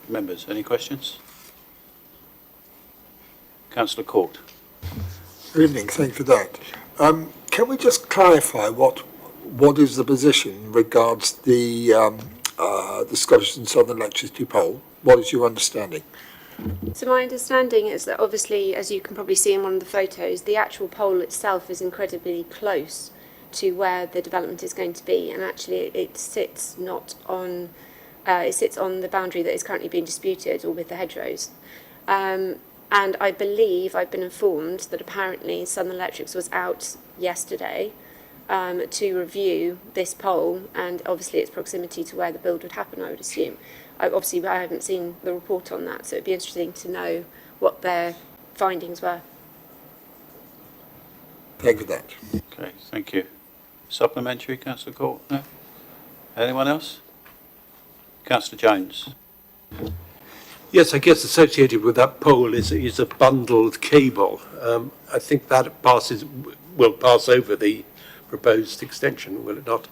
Members, any questions? Councillor Court. Good evening, thank you for that. Can we just clarify what is the position in regards the Scottish and Southern Electricity poll? What is your understanding? So my understanding is that obviously, as you can probably see in one of the photos, the actual pole itself is incredibly close to where the development is going to be, and actually it sits on the boundary that is currently being disputed, or with the hedgerows. And I believe, I've been informed that apparently Southern Electrics was out yesterday to review this pole, and obviously its proximity to where the build would happen, I would assume. I haven't seen the report on that, so it'd be interesting to know what their findings were. Thank you for that. Okay, thank you. Supplementary, Councillor Court? No? Anyone else? Councillor Jones. Yes, I guess associated with that pole is a bundled cable. I think that will pass over the proposed extension, will it not?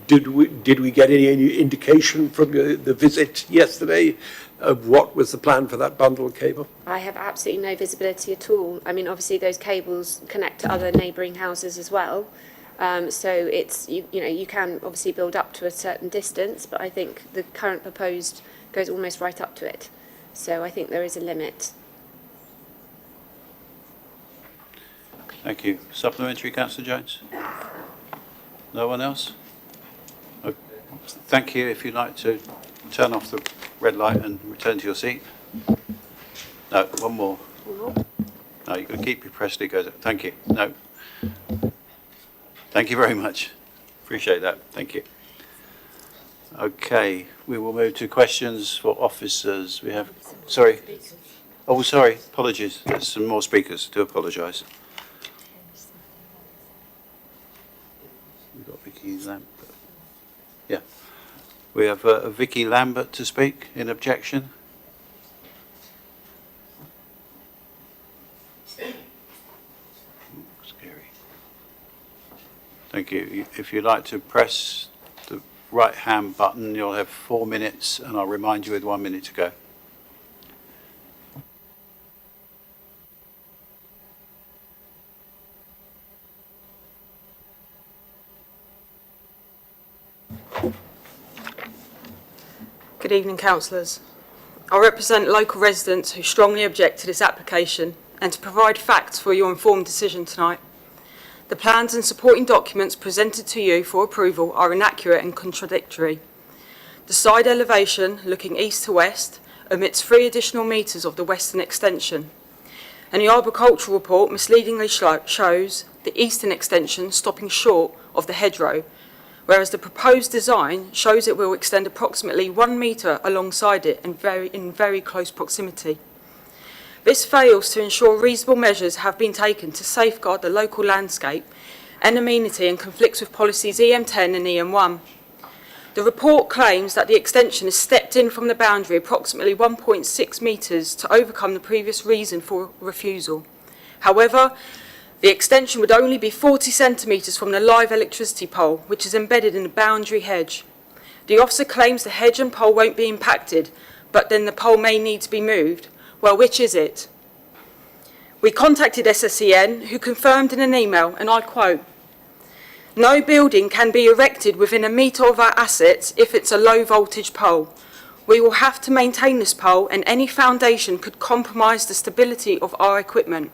Did we get any indication from the visit yesterday of what was the plan for that bundled cable? I have absolutely no visibility at all. I mean, obviously those cables connect to other neighbouring houses as well. So it's, you know, you can obviously build up to a certain distance, but I think the current proposed goes almost right up to it. So I think there is a limit. Thank you. Supplementary, Councillor Jones? No one else? Okay. Thank you. If you'd like to turn off the red light and return to your seat. No, one more. No, you can keep your Presley goes. Thank you. No. Thank you very much. Appreciate that. Thank you. Okay, we will move to questions for officers. We have, sorry. Oh, sorry. Apologies. There's some more speakers. Do apologise. We've got Vicky Lambert. Yeah. We have Vicky Lambert to speak in objection. Scary. Thank you. If you'd like to press the right-hand button, you'll have 4 minutes, and I'll remind you with 1 minute to go. Good evening, councillors. I represent local residents who strongly object to this application and to provide facts for your informed decision tonight. The plans and supporting documents presented to you for approval are inaccurate and contradictory. The side elevation, looking east to west, omits 3 additional metres of the western extension, and the arboricultural report misleadingly shows the eastern extension stopping short of the hedgerow, whereas the proposed design shows it will extend approximately 1 metre alongside it in very close proximity. This fails to ensure reasonable measures have been taken to safeguard the local landscape and amenity, and conflicts with policies EM10 and EM1. The report claims that the extension is stepped in from the boundary approximately 1.6 metres to overcome the previous reason for refusal. However, the extension would only be 40 centimetres from the live electricity pole, which is embedded in the boundary hedge. The officer claims the hedge and pole won't be impacted, but then the pole may need to be moved. Well, which is it? We contacted SSEN, who confirmed in an email, and I quote, "No building can be erected within 1 metre of our assets if it's a low voltage pole. We will have to maintain this pole, and any foundation could compromise the stability of our equipment.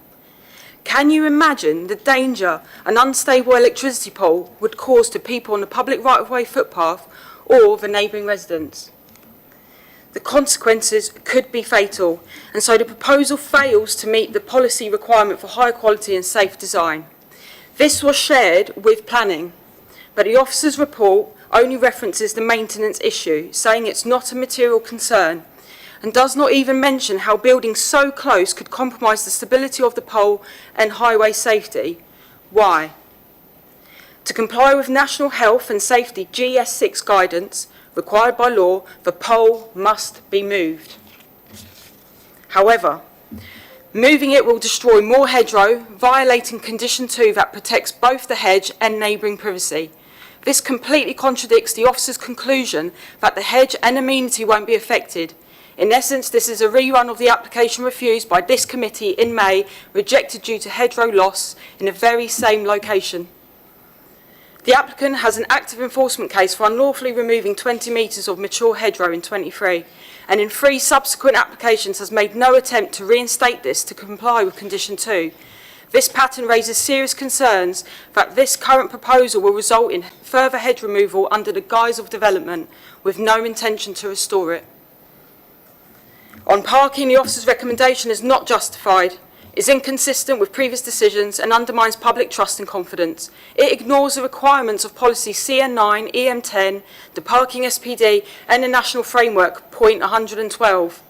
Can you imagine the danger an unstable electricity pole would cause to people on the public right-of-way footpath or the neighbouring residents? The consequences could be fatal, and so the proposal fails to meet the policy requirement for high quality and safe design. This was shared with planning, but the officer's report only references the maintenance issue, saying it's not a material concern, and does not even mention how building so close could compromise the stability of the pole and highway safety. Why? To comply with National Health and Safety GS6 guidance required by law, the pole must be moved. However, moving it will destroy more hedgerow, violating condition 2 that protects both the hedge and neighbouring privacy. This completely contradicts the officer's conclusion that the hedge and amenity won't be affected. In essence, this is a rerun of the application refused by this committee in May, rejected due to hedgerow loss in the very same location. The applicant has an active enforcement case for unlawfully removing 20 metres of mature hedgerow in 23, and in 3 subsequent applications has made no attempt to reinstate this to comply with condition 2. This pattern raises serious concerns that this current proposal will result in further hedge removal under the guise of development, with no intention to restore it. On parking, the officer's recommendation is not justified, is inconsistent with previous decisions and undermines public trust and confidence. It ignores the requirements of policy CN9, EM10, the parking SPD and the national framework, point 112.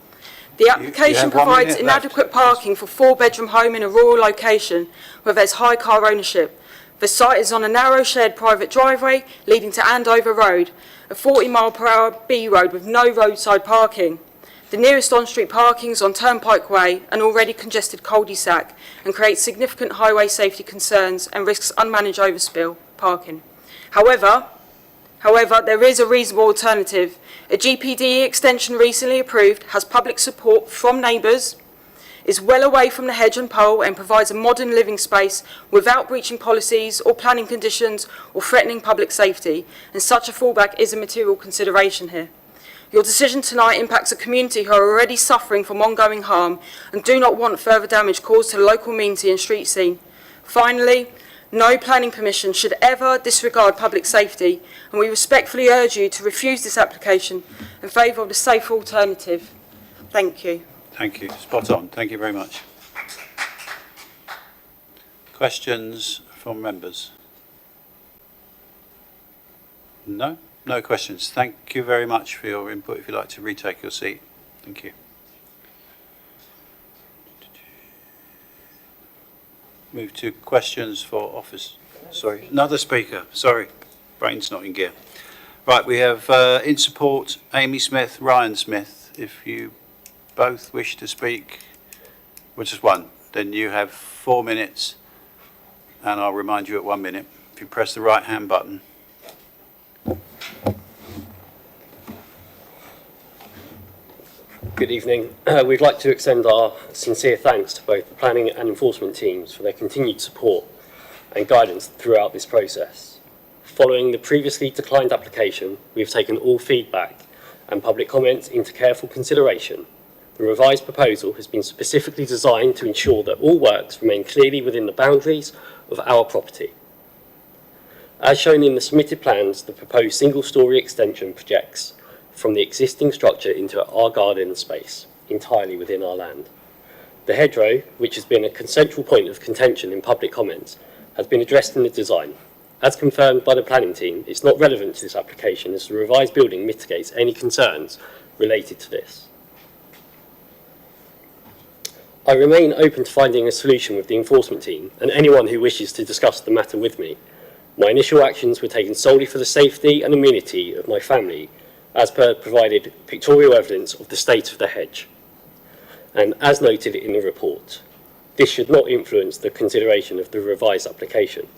The application provides inadequate parking for 4-bedroom home in a rural location where there's high car ownership. The site is on a narrow shared private driveway leading to Andover Road, a 40-mile-per-hour B road with no roadside parking. The nearest on-street parking is on Turnpike Way, an already congested cul-de-sac, and creates significant highway safety concerns and risks unmanaged overspill parking. However, there is a reasonable alternative. A GPDE extension recently approved has public support from neighbours, is well away from the hedge and pole and provides a modern living space without breaching policies or planning conditions or threatening public safety, and such a fallback is a material consideration here. Your decision tonight impacts a community who are already suffering from ongoing harm and do not want further damage caused to the local amenity and street scene. Finally, no planning permission should ever disregard public safety, and we respectfully urge you to refuse this application in favour of the safer alternative. Thank you. Thank you. Spot on. Thank you very much. Questions from members? No? No questions. Thank you very much for your input. If you'd like to retake your seat. Thank you. Move to questions for office. Sorry, another speaker. Sorry, brain's not in gear. Right, we have in support Amy Smith, Ryan Smith. If you both wish to speak, well, just one, then you have 4 minutes, and I'll remind you at 1 minute. If you press the right hand button. Good evening. We'd like to extend our sincere thanks to both the planning and enforcement teams for their continued support and guidance throughout this process. Following the previously declined application, we have taken all feedback and public comments into careful consideration. The revised proposal has been specifically designed to ensure that all works remain clearly within the boundaries of our property. As shown in the submitted plans, the proposed single-storey extension projects from the existing structure into our garden space, entirely within our land. The hedgerow, which has been a central point of contention in public comments, has been addressed in the design. As confirmed by the planning team, it's not relevant to this application as the revised building mitigates any concerns related to this. I remain open to finding a solution with the enforcement team and anyone who wishes to discuss the matter with me. My initial actions were taken solely for the safety and amenity of my family, as per provided pictorial evidence of the state of the hedge. And as noted in the report, this should not influence the consideration of the revised application.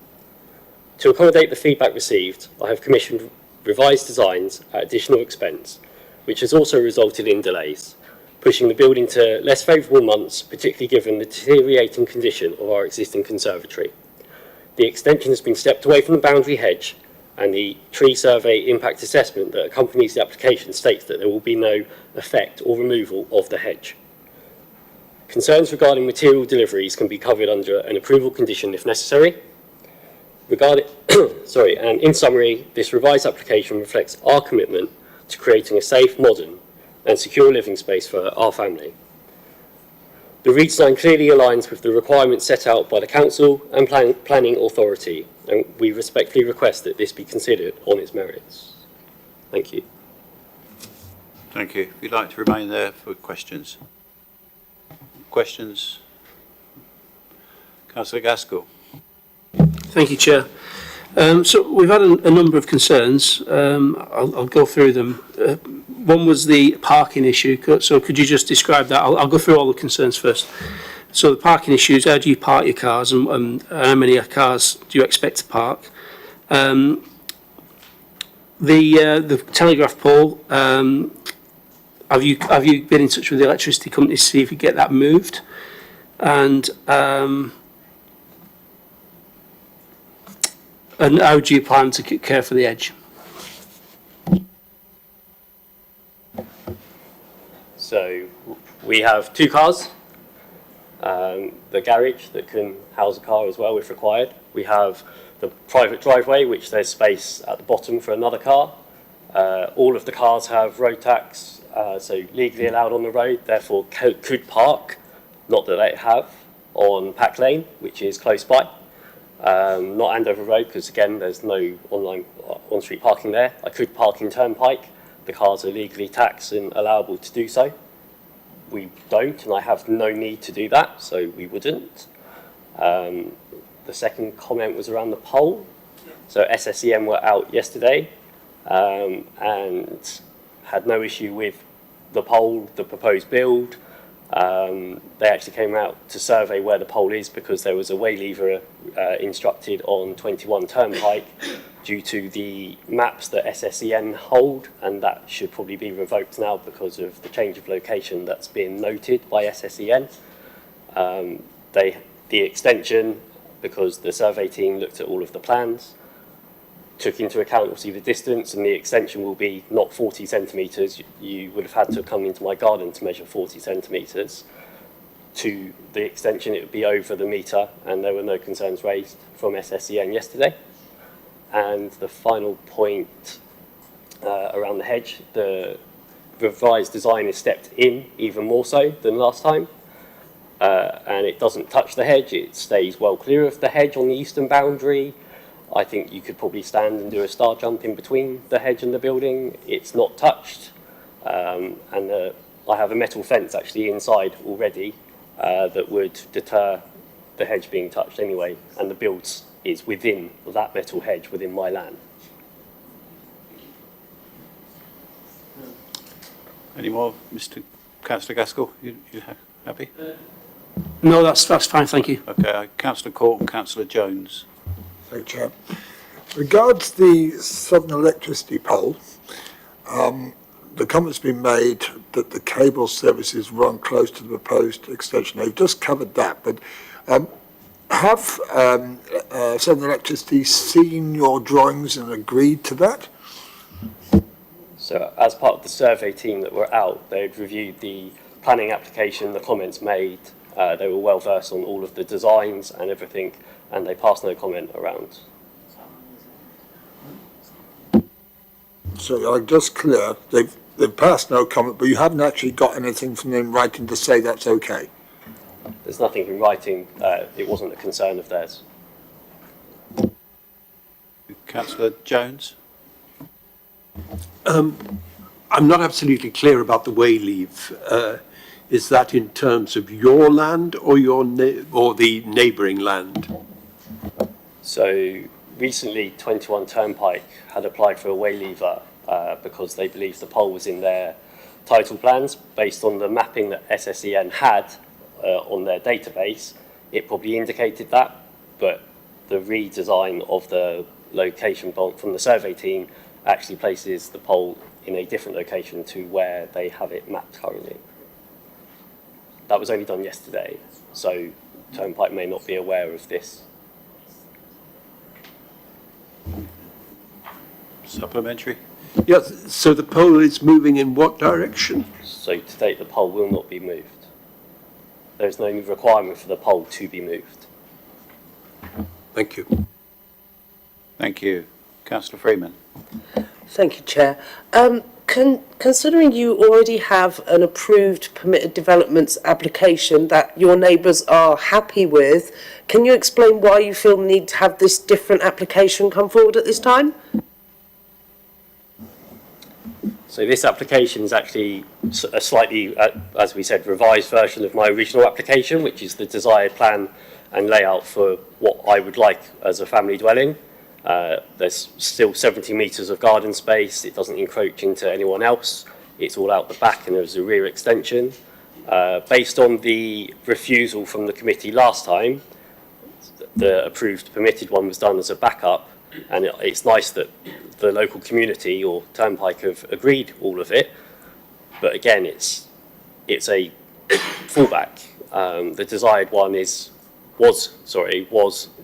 To accommodate the feedback received, I have commissioned revised designs at additional expense, which has also resulted in delays, pushing the building to less favourable months, particularly given the deteriorating condition of our existing conservatory. The extension has been stepped away from the boundary hedge, and the tree survey impact assessment that accompanies the application states that there will be no effect or removal of the hedge. Concerns regarding material deliveries can be covered under an approval condition if necessary. And in summary, this revised application reflects our commitment to creating a safe, modern and secure living space for our family. The redesign clearly aligns with the requirements set out by the Council and Planning Authority, and we respectfully request that this be considered on its merits. Thank you. Thank you. If you'd like to remain there for questions. Questions? Councillor Gaskell. Thank you, Chair. So we've had a number of concerns. I'll go through them. one was the parking issue. So could you just describe that? I'll go through all the concerns first. So the parking issues, how do you park your cars and how many cars do you expect to park? The telegraph pole, have you been in touch with the electricity company to see if you get that moved? And how do you plan to care for the edge? So we have 2 cars, the garage that can house a car as well if required. We have the private driveway, which there's space at the bottom for another car. All of the cars have road tax, so legally allowed on the road, therefore could park, not that they have, on Pack Lane, which is close by. Not Andover Road, because again, there's no on-street parking there. I could park in Turnpike. The cars are legally taxed and allowable to do so. We don't, and I have no need to do that, so we wouldn't. The second comment was around the pole. So SSEN were out yesterday and had no issue with the pole, the proposed build. They actually came out to survey where the pole is because there was a wayleaver instructed on 21 Turnpike due to the maps that SSEN hold, and that should probably be revoked now because of the change of location that's been noted by SSEN. The extension, because the survey team looked at all of the plans, took into account obviously the distance, and the extension will be not 40 centimetres. You would have had to come into my garden to measure 40 centimetres. To the extension, it would be over the metre, and there were no concerns raised from SSEN yesterday. And the final point around the hedge, the revised design is stepped in even more so than last time. And it doesn't touch the hedge, it stays well clear of the hedge on the eastern boundary. I think you could probably stand and do a star jump in between the hedge and the building. It's not touched. I have a metal fence actually inside already that would deter the hedge being touched anyway, and the build is within that metal hedge within my land. Any more, Mr. Councillor Gaskell? You happy? No, that's fine, thank you. Okay, Councillor Court and Councillor Jones. Thank you, Chair. Regards the Southern Electricity pole, the comment's been made that the cable services run close to the proposed extension. They've just covered that, but have Southern Electricity seen your drawings and agreed to that? So as part of the survey team that were out, they'd reviewed the planning application, the comments made. They were well versed on all of the designs and everything, and they passed no comment around. So I'm just clear, they've passed no comment, but you haven't actually got anything from them in writing to say that's okay? There's nothing in writing. It wasn't a concern of theirs. Councillor Jones? I'm not absolutely clear about the wayleave. Is that in terms of your land or or the neighbouring land? So recently, 21 Turnpike had applied for a wayleaver because they believed the pole was in their title plans based on the mapping that SSEN had on their database. It probably indicated that, but the redesign of the location from the survey team actually places the pole in a different location to where they have it mapped currently. That was only done yesterday, so Turnpike may not be aware of this. Supplementary? Yes, so the pole is moving in what direction? So to date, the pole will not be moved. There is no requirement for the pole to be moved. Thank you. Thank you. Councillor Freeman? Thank you, Chair. Considering you already have an approved permitted developments application that your neighbours are happy with, can you explain why you feel the need to have this different application come forward at this time? So this application is actually a slightly, as we said, revised version of my original application, which is the desired plan and layout for what I would like as a family dwelling. There's still 70 metres of garden space. It doesn't encroach into anyone else. it's all out the back and there's a rear extension. Based on the refusal from the committee last time, the approved permitted one was done as a backup, and it's nice that the local community or Turnpike have agreed all of it, but again it's a fallback. The desired one was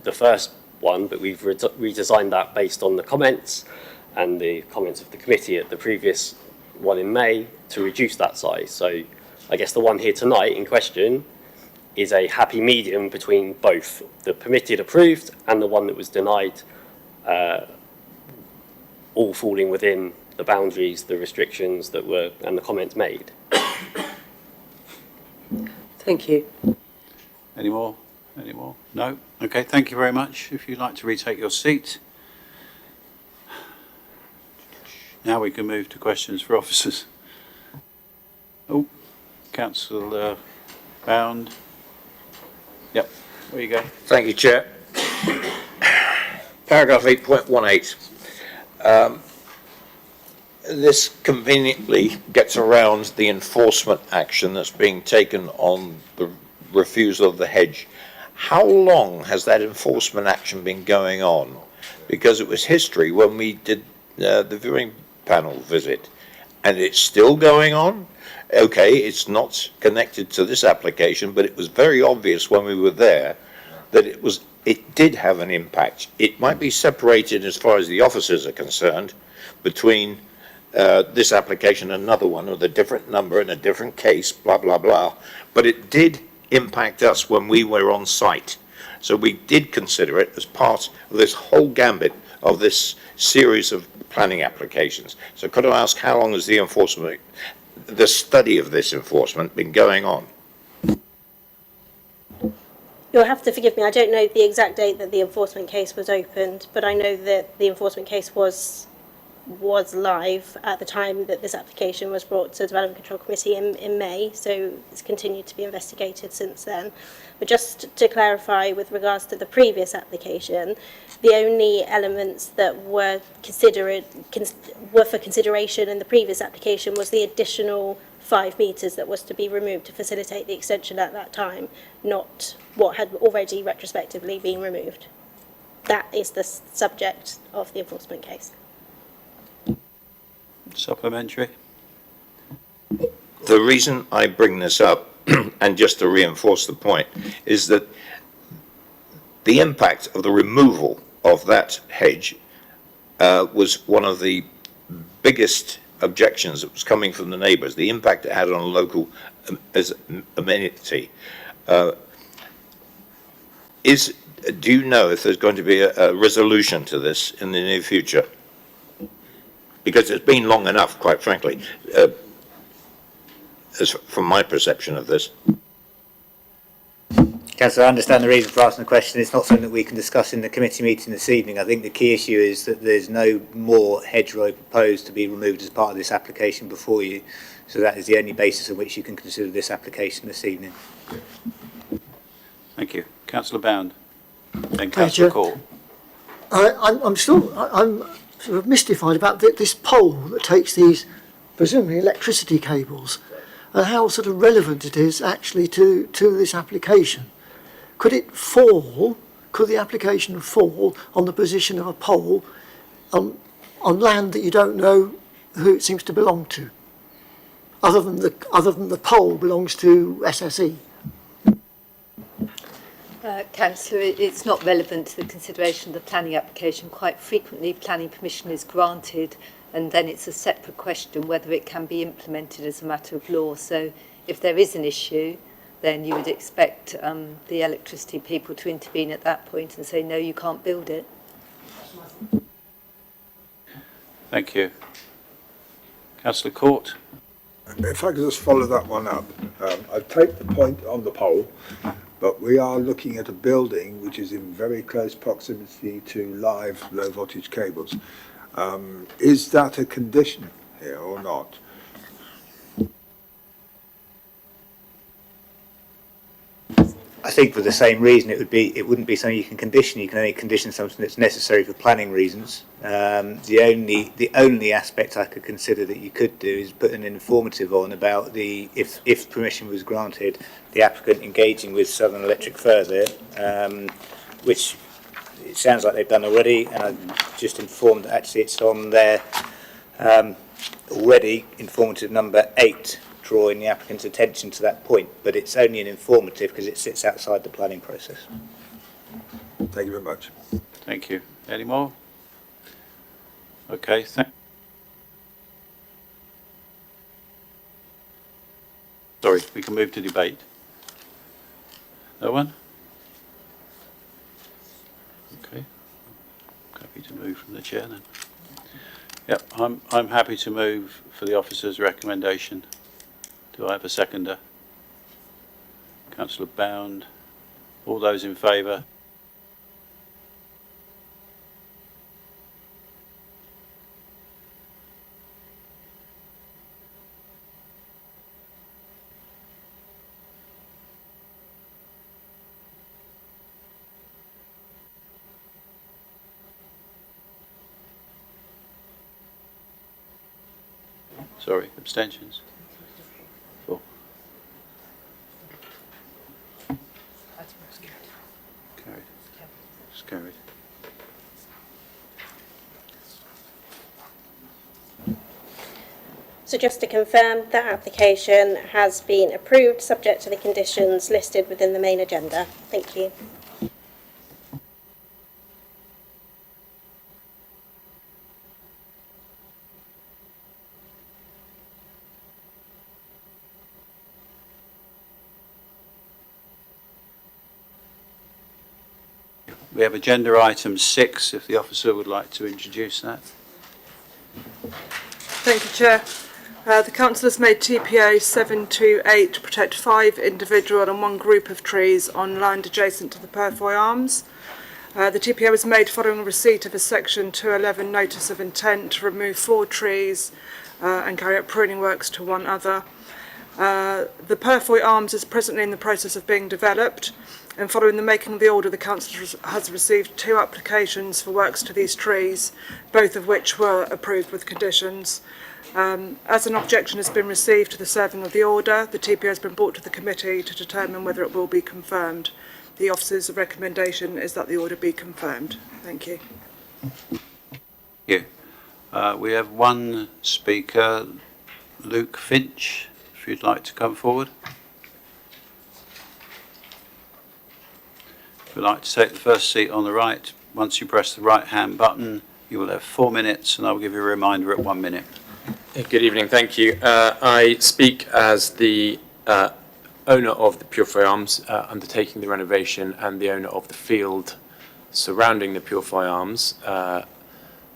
the first one, but we've redesigned that based on the comments and the comments of the committee at the previous one in May to reduce that size. So I guess the one here tonight in question is a happy medium between both the permitted approved and the one that was denied, all falling within the boundaries, the restrictions that were, and the comments made. Thank you. Any more? Any more? No? Okay, thank you very much. If you'd like to retake your seat. Now we can move to questions for officers. Oh, Councillor Bound. Yep, there you go. Thank you, Chair. Paragraph 8.18. This conveniently gets around the enforcement action that's being taken on the refusal of the hedge. How long has that enforcement action been going on? Because it was history when we did the viewing panel visit, and it's still going on. Okay, it's not connected to this application, but it was very obvious when we were there that it did have an impact. It might be separated as far as the officers are concerned between this application and another one with a different number and a different case, blah, blah, blah. But it did impact us when we were on site. So we did consider it as part of this whole gambit of this series of planning applications. So could I ask, how long has the study of this enforcement been going on? You'll have to forgive me, I don't know the exact date that the enforcement case was opened, but I know that the enforcement case was live at the time that this application was brought to the Development Control Committee in May, so it's continued to be investigated since then. But just to clarify, with regards to the previous application, the only elements that were for consideration in the previous application was the additional 5 metres that was to be removed to facilitate the extension at that time, not what had already retrospectively been removed. That is the subject of the enforcement case. Supplementary. The reason I bring this up, and just to reinforce the point, is that the impact of the removal of that hedge was one of the biggest objections that was coming from the neighbours, the impact it had on local as amenity. Do you know if there's going to be a resolution to this in the near future? Because it's been long enough, quite frankly, as from my perception of this. Councillor, I understand the reason for asking the question. It's not something that we can discuss in the committee meeting this evening. I think the key issue is that there's no more hedgerow proposed to be removed as part of this application before you. So that is the only basis on which you can consider this application this evening. Thank you. Councillor Bound. Then Councillor Court. I'm sort of mystified about this pole that takes these, presumably, electricity cables, and how sort of relevant it is actually to this application. Could the application fall on the position of a pole on land that you don't know who it seems to belong to, other than the pole belongs to SSE? Councillor, it's not relevant to the consideration of the planning application. Quite frequently, planning permission is granted, and then it's a separate question whether it can be implemented as a matter of law. So if there is an issue, then you would expect the electricity people to intervene at that point and say, no, you can't build it. Thank you. Councillor Court. If I could just follow that one up. I take the point on the pole, but we are looking at a building which is in very close proximity to live low voltage cables. Is that a condition here or not? I think for the same reason, it wouldn't be something you can condition. You can only condition something that's necessary for planning reasons. The only aspect I could consider that you could do is put an informative on about if permission was granted, the applicant engaging with Southern Electric further, which it sounds like they've done already, and I'm just informed that actually it's on there already, informative number 8. Drawing the applicant's attention to that point, but it's only an informative because it sits outside the planning process. Thank you very much. Thank you. Any more? Okay, sorry, we can move to debate. No one? Okay. Happy to move from the chair then. Yep, I'm happy to move for the officer's recommendation. Do I have a seconder? Councillor Bound. All those in favour? Sorry, abstentions? Carried. So just to confirm, that application has been approved subject to the conditions listed within the main agenda. Thank you. We have agenda item 6, if the officer would like to introduce that. Thank you, Chair. The council has made TPO 728 to protect 5 individual and 1 group of trees on land adjacent to the Purfoy Arms. The TPO was made following receipt of a Section 211 notice of intent to remove 4 trees and carry out pruning works to 1 other. The Purfoy Arms is presently in the process of being developed, and following the making of the order, the council has received 2 applications for works to these trees, both of which were approved with conditions. As an objection has been received to the serving of the order, the TPO has been brought to the committee to determine whether it will be confirmed. The officer's recommendation is that the order be confirmed. Thank you. Thank you. We have one speaker, Luke Finch, if you'd like to come forward. If you'd like to take the first seat on the right, once you press the right-hand button, you will have 4 minutes, and I will give you a reminder at 1 minute. Good evening, thank you. I speak as the owner of the Purfoy Arms undertaking the renovation and the owner of the field surrounding the Purfoy Arms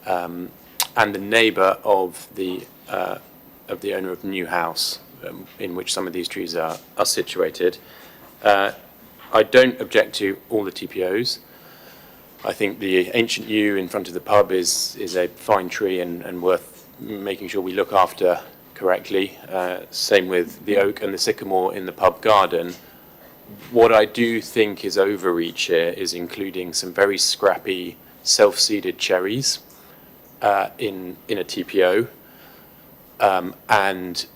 and the neighbour of the owner of the new house in which some of these trees are situated. I don't object to all the TPOs. I think the ancient yew in front of the pub is a fine tree and worth making sure we look after correctly. Same with the oak and the sycamore in the pub garden. What I do think is overreach here is including some very scrappy self-seeded cherries in a TPO and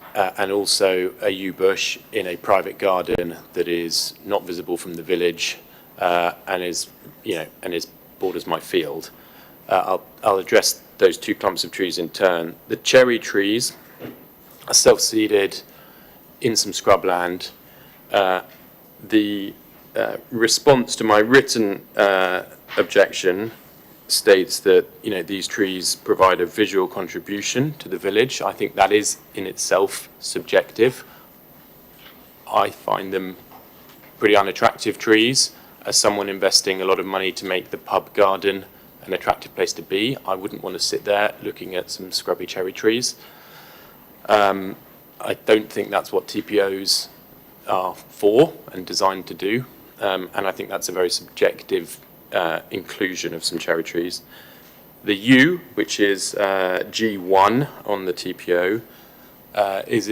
also a yew bush in a private garden that is not visible from the village and borders my field. I'll address those 2 clumps of trees in turn. The cherry trees are self-seeded in some scrubland. The response to my written objection states that these trees provide a visual contribution to the village. I think that is in itself subjective. I find them pretty unattractive trees. As someone investing a lot of money to make the pub garden an attractive place to be, I wouldn't want to sit there looking at some scrubby cherry trees. I don't think that's what TPOs are for and designed to do, and I think that's a very subjective inclusion of some cherry trees. The yew, which is G1 on the TPO, is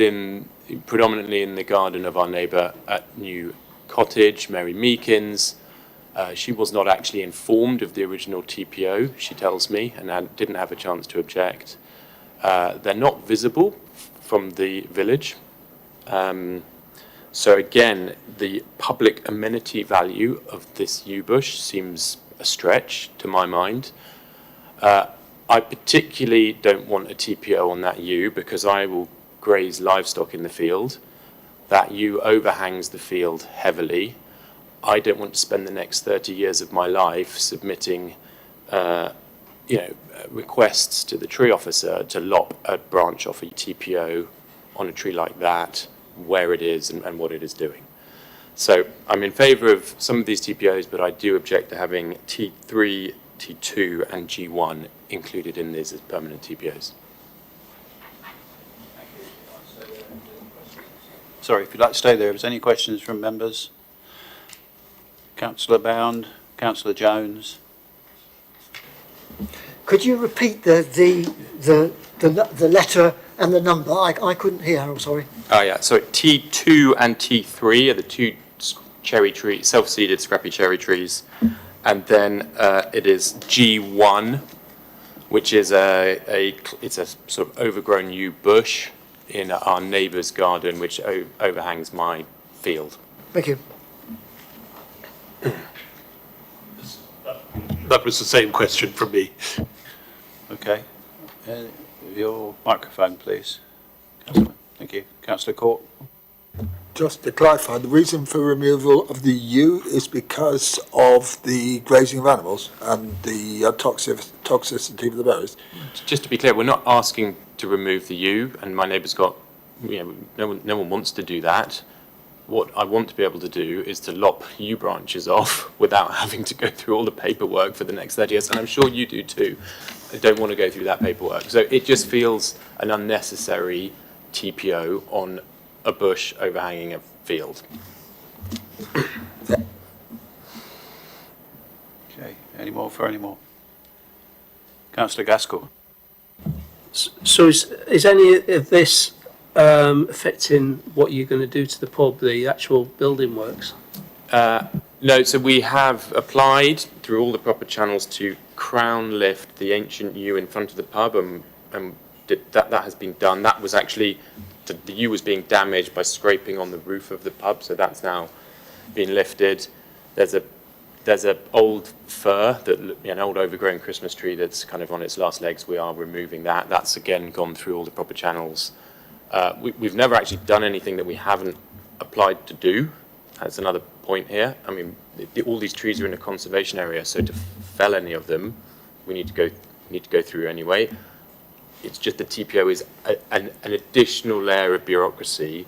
predominantly in the garden of our neighbour at New Cottage, Mary Meekins. She was not actually informed of the original TPO, she tells me, and didn't have a chance to object. They're not visible from the village. So again, the public amenity value of this yew bush seems a stretch to my mind. I particularly don't want a TPO on that yew because I will graze livestock in the field. That yew overhangs the field heavily. I don't want to spend the next 30 years of my life submitting requests to the tree officer to lop a branch off a TPO on a tree like that, where it is and what it is doing. So I'm in favour of some of these TPOs, but I do object to having T3, T2 and G1 included in these as permanent TPOs. Sorry, if you'd like to stay there, if there's any questions from members? Councillor Bound, Councillor Jones. Could you repeat the letter and the number? I couldn't hear, I'm sorry. Oh yeah, so T2 and T3 are the two cherry tree, self-seeded scrappy cherry trees. And then it is G1, which is it's a sort of overgrown yew bush in our neighbour's garden, which overhangs my field. Thank you. That was the same question from me. Okay. Your microphone, please. Councillor. Thank you. Councillor Court. Just to clarify, the reason for removal of the yew is because of the grazing of animals and the toxicity of the berries. Just to be clear, we're not asking to remove the yew, and my neighbour's got, no one wants to do that. What I want to be able to do is to lop yew branches off without having to go through all the paperwork for the next 30 years, and I'm sure you do too. I don't want to go through that paperwork. So it just feels an unnecessary TPO on a bush overhanging a field. Okay, any more? Councillor Gaskell. So is any of this affecting what you're going to do to the pub, the actual building works? No, so we have applied through all the proper channels to crown lift the ancient yew in front of the pub, and that has been done. That was actually, the yew was being damaged by scraping on the roof of the pub, so that's now been lifted. There's a old fir, an old overgrown Christmas tree that's kind of on its last legs. We are removing that. That's again gone through all the proper channels. We've never actually done anything that we haven't applied to do. That's another point here. I mean, all these trees are in a conservation area, so to fell any of them, we need to go through anyway. It's just the TPO is an additional layer of bureaucracy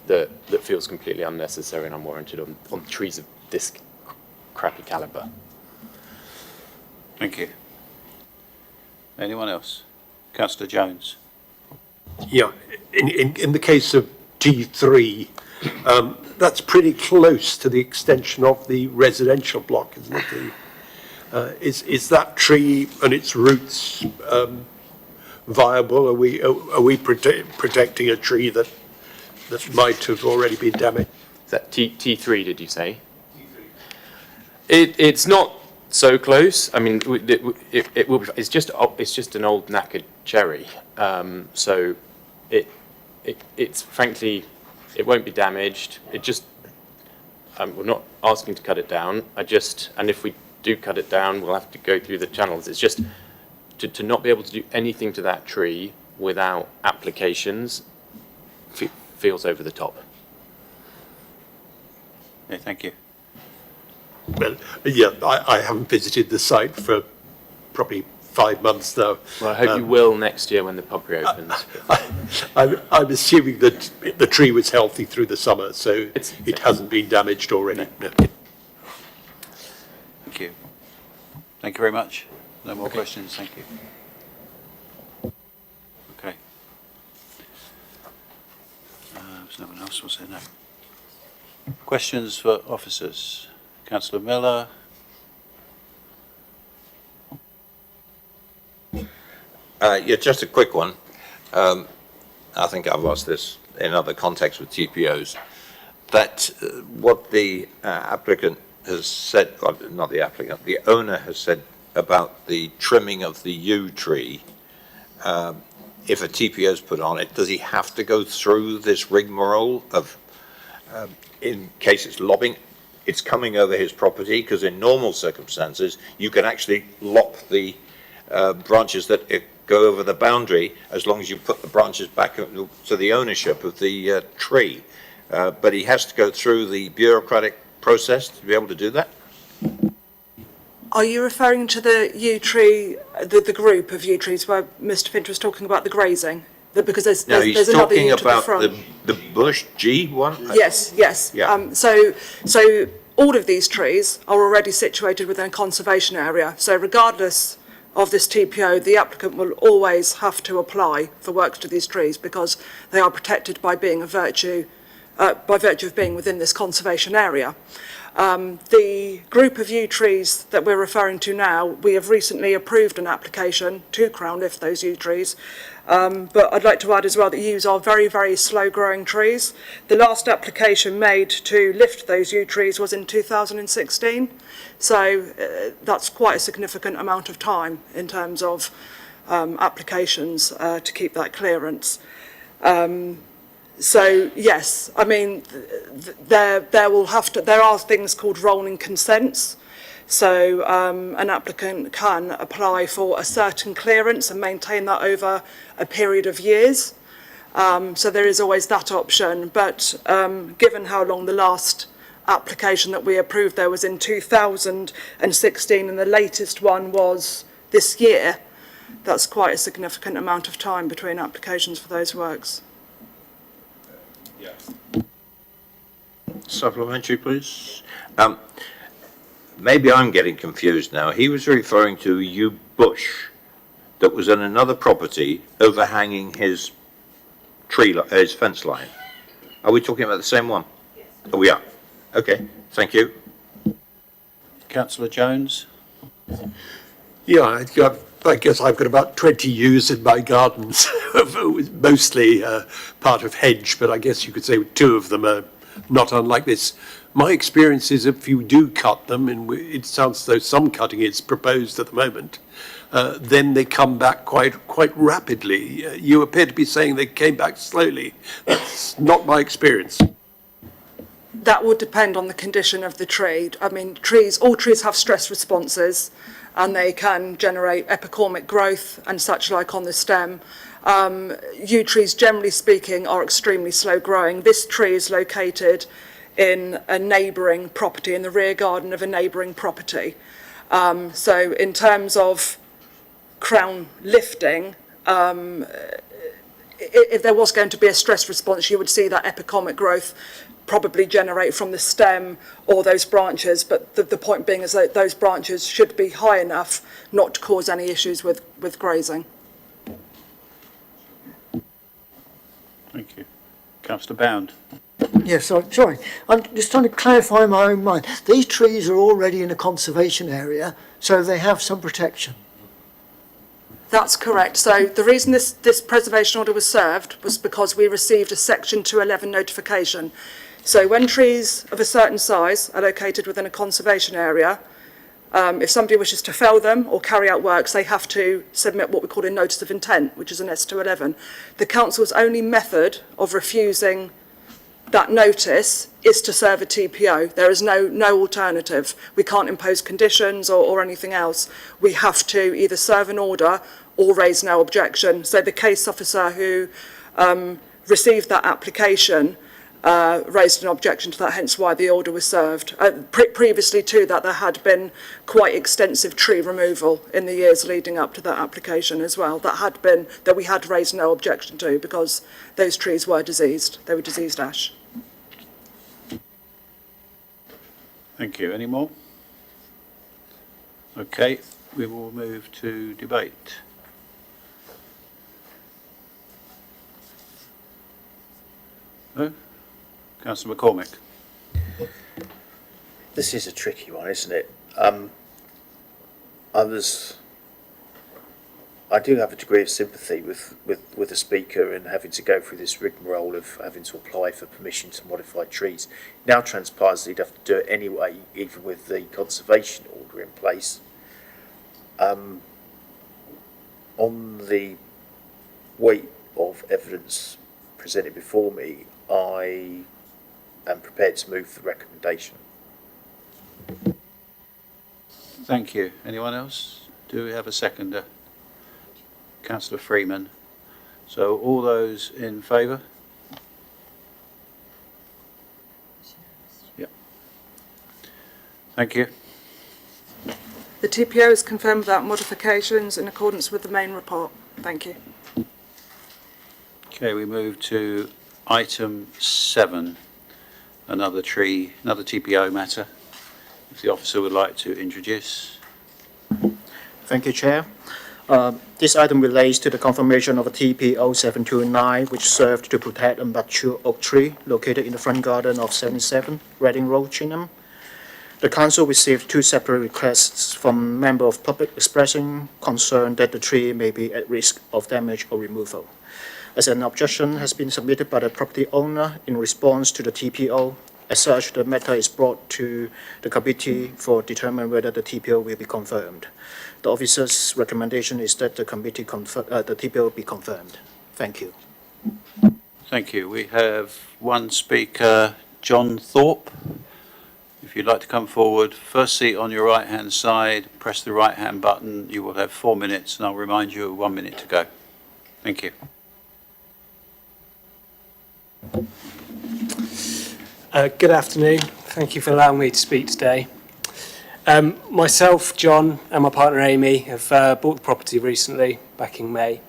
that feels completely unnecessary and unwarranted on trees of this crappy calibre. Thank you. Anyone else? Councillor Jones. Yeah, in the case of T3, that's pretty close to the extension of the residential block, isn't it? Is that tree and its roots viable? Are we protecting a tree that might have already been damaged? Is that T3? Did you say? It's not so close. I mean, it will. It's just an old knackered cherry. So it's frankly, it won't be damaged. It just, we're not asking to cut it down. And if we do cut it down, we'll have to go through the channels. It's just to not be able to do anything to that tree without applications feels over the top. Okay, thank you. Well, yeah, I haven't visited the site for probably 5 months now. Well, I hope you will next year when the pub reopens. I'm assuming that the tree was healthy through the summer, so it hasn't been damaged already. No. Thank you. Thank you very much. No more questions. Thank you. Okay. There's no one else, was there? No. Questions for officers? Councillor Miller. Yeah, just a quick one. I think I've asked this in other contexts with TPOs. that what the applicant has said, well, not the applicant, the owner has said about the trimming of the yew tree, if a TPO is put on it, does he have to go through this rigmarole of, in case it's lobbing, it's coming over his property? Because in normal circumstances, you can actually lop the branches that go over the boundary as long as you put the branches back to the ownership of the tree. But he has to go through the bureaucratic process to be able to do that? Are you referring to the yew tree, the group of yew trees where Mr. Finch was talking about the grazing? Because there's another yew to the front. No, he's talking about the bush G one? Yes, yes. Yeah. So all of these trees are already situated within a conservation area. So regardless of this TPO, the applicant will always have to apply for works to these trees because they are protected by being by virtue of being within this conservation area. The group of yew trees that we're referring to now, we have recently approved an application to crown lift those yew trees. But I'd like to add as well that yews are very, very slow growing trees. The last application made to lift those yew trees was in 2016. So that's quite a significant amount of time in terms of applications to keep that clearance. So yes, I mean, there are things called rolling consents. So an applicant can apply for a certain clearance and maintain that over a period of years. So there is always that option. But given how long the last application that we approved there was in 2016 and the latest one was this year, that's quite a significant amount of time between applications for those works. Supplementary, please. Maybe I'm getting confused now. He was referring to a yew bush that was on another property overhanging his his fence line. Are we talking about the same one? Yes. Oh, we are. Okay, thank you. Councillor Jones? Yeah, I guess I've got about 20 yews in my gardens, mostly part of hedge, but I guess you could say 2 of them are not unlike this. My experience is if you do cut them, and it sounds as though some cutting is proposed at the moment, then they come back quite rapidly. You appear to be saying they came back slowly. That's not my experience. That would depend on the condition of the tree. I mean, all trees have stress responses and they can generate epicormic growth and such like on the stem. Yew trees, generally speaking, are extremely slow growing. This tree is located in a neighbouring property, in the rear garden of a neighbouring property. So in terms of crown lifting, if there was going to be a stress response, you would see that epicormic growth probably generate from the stem or those branches, but the point being is that those branches should be high enough not to cause any issues with grazing. Thank you. Councillor Bound. Yes, sorry. I'm just trying to clarify my own mind. These trees are already in a conservation area, so they have some protection. That's correct. So the reason this preservation order was served was because we received a Section 211 notification. So when trees of a certain size are located within a conservation area, if somebody wishes to fell them or carry out works, they have to submit what we call a notice of intent, which is an S211. The council's only method of refusing that notice is to serve a TPO. There is no alternative. We can't impose conditions or anything else. We have to either serve an order or raise no objection. So the case officer who received that application raised an objection to that, hence why the order was served. Previously to that, there had been quite extensive tree removal in the years leading up to that application as well. That we had raised no objection to because those trees were diseased. They were diseased ash. Thank you. Any more? Okay, we will move to debate. No? Councillor McCormick. This is a tricky one, isn't it? I I do have a degree of sympathy with the Speaker and having to go through this rigmarole of having to apply for permission to modify trees. Now transpires that he'd have to do it anyway, even with the conservation order in place. On the weight of evidence presented before me, I am prepared to move the recommendation. Thank you. Anyone else? Do we have a seconder? Councillor Freeman. So all those in favour? Yep. Thank you. The TPO is confirmed without modifications in accordance with the main report. Thank you. Okay, we move to item 7, another TPO matter. If the officer would like to introduce. Thank you, Chair. This item relates to the confirmation of a TPO 729, which served to protect a mature oak tree located in the front garden of 77 Reading Road, Chinham. The Council received 2 separate requests from members of public expressing concern that the tree may be at risk of damage or removal. As an objection has been submitted by the property owner in response to the TPO, as such, the matter is brought to the committee for determining whether the TPO will be confirmed. The officer's recommendation is that the TPO be confirmed. Thank you. Thank you. We have one speaker, John Thorpe. If you'd like to come forward, first seat on your right-hand side, press the right-hand button. You will have 4 minutes, and I'll remind you of 1 minute to go. Thank you. Good afternoon. Thank you for allowing me to speak today. Myself, John, and my partner Amy have bought the property recently, back in May.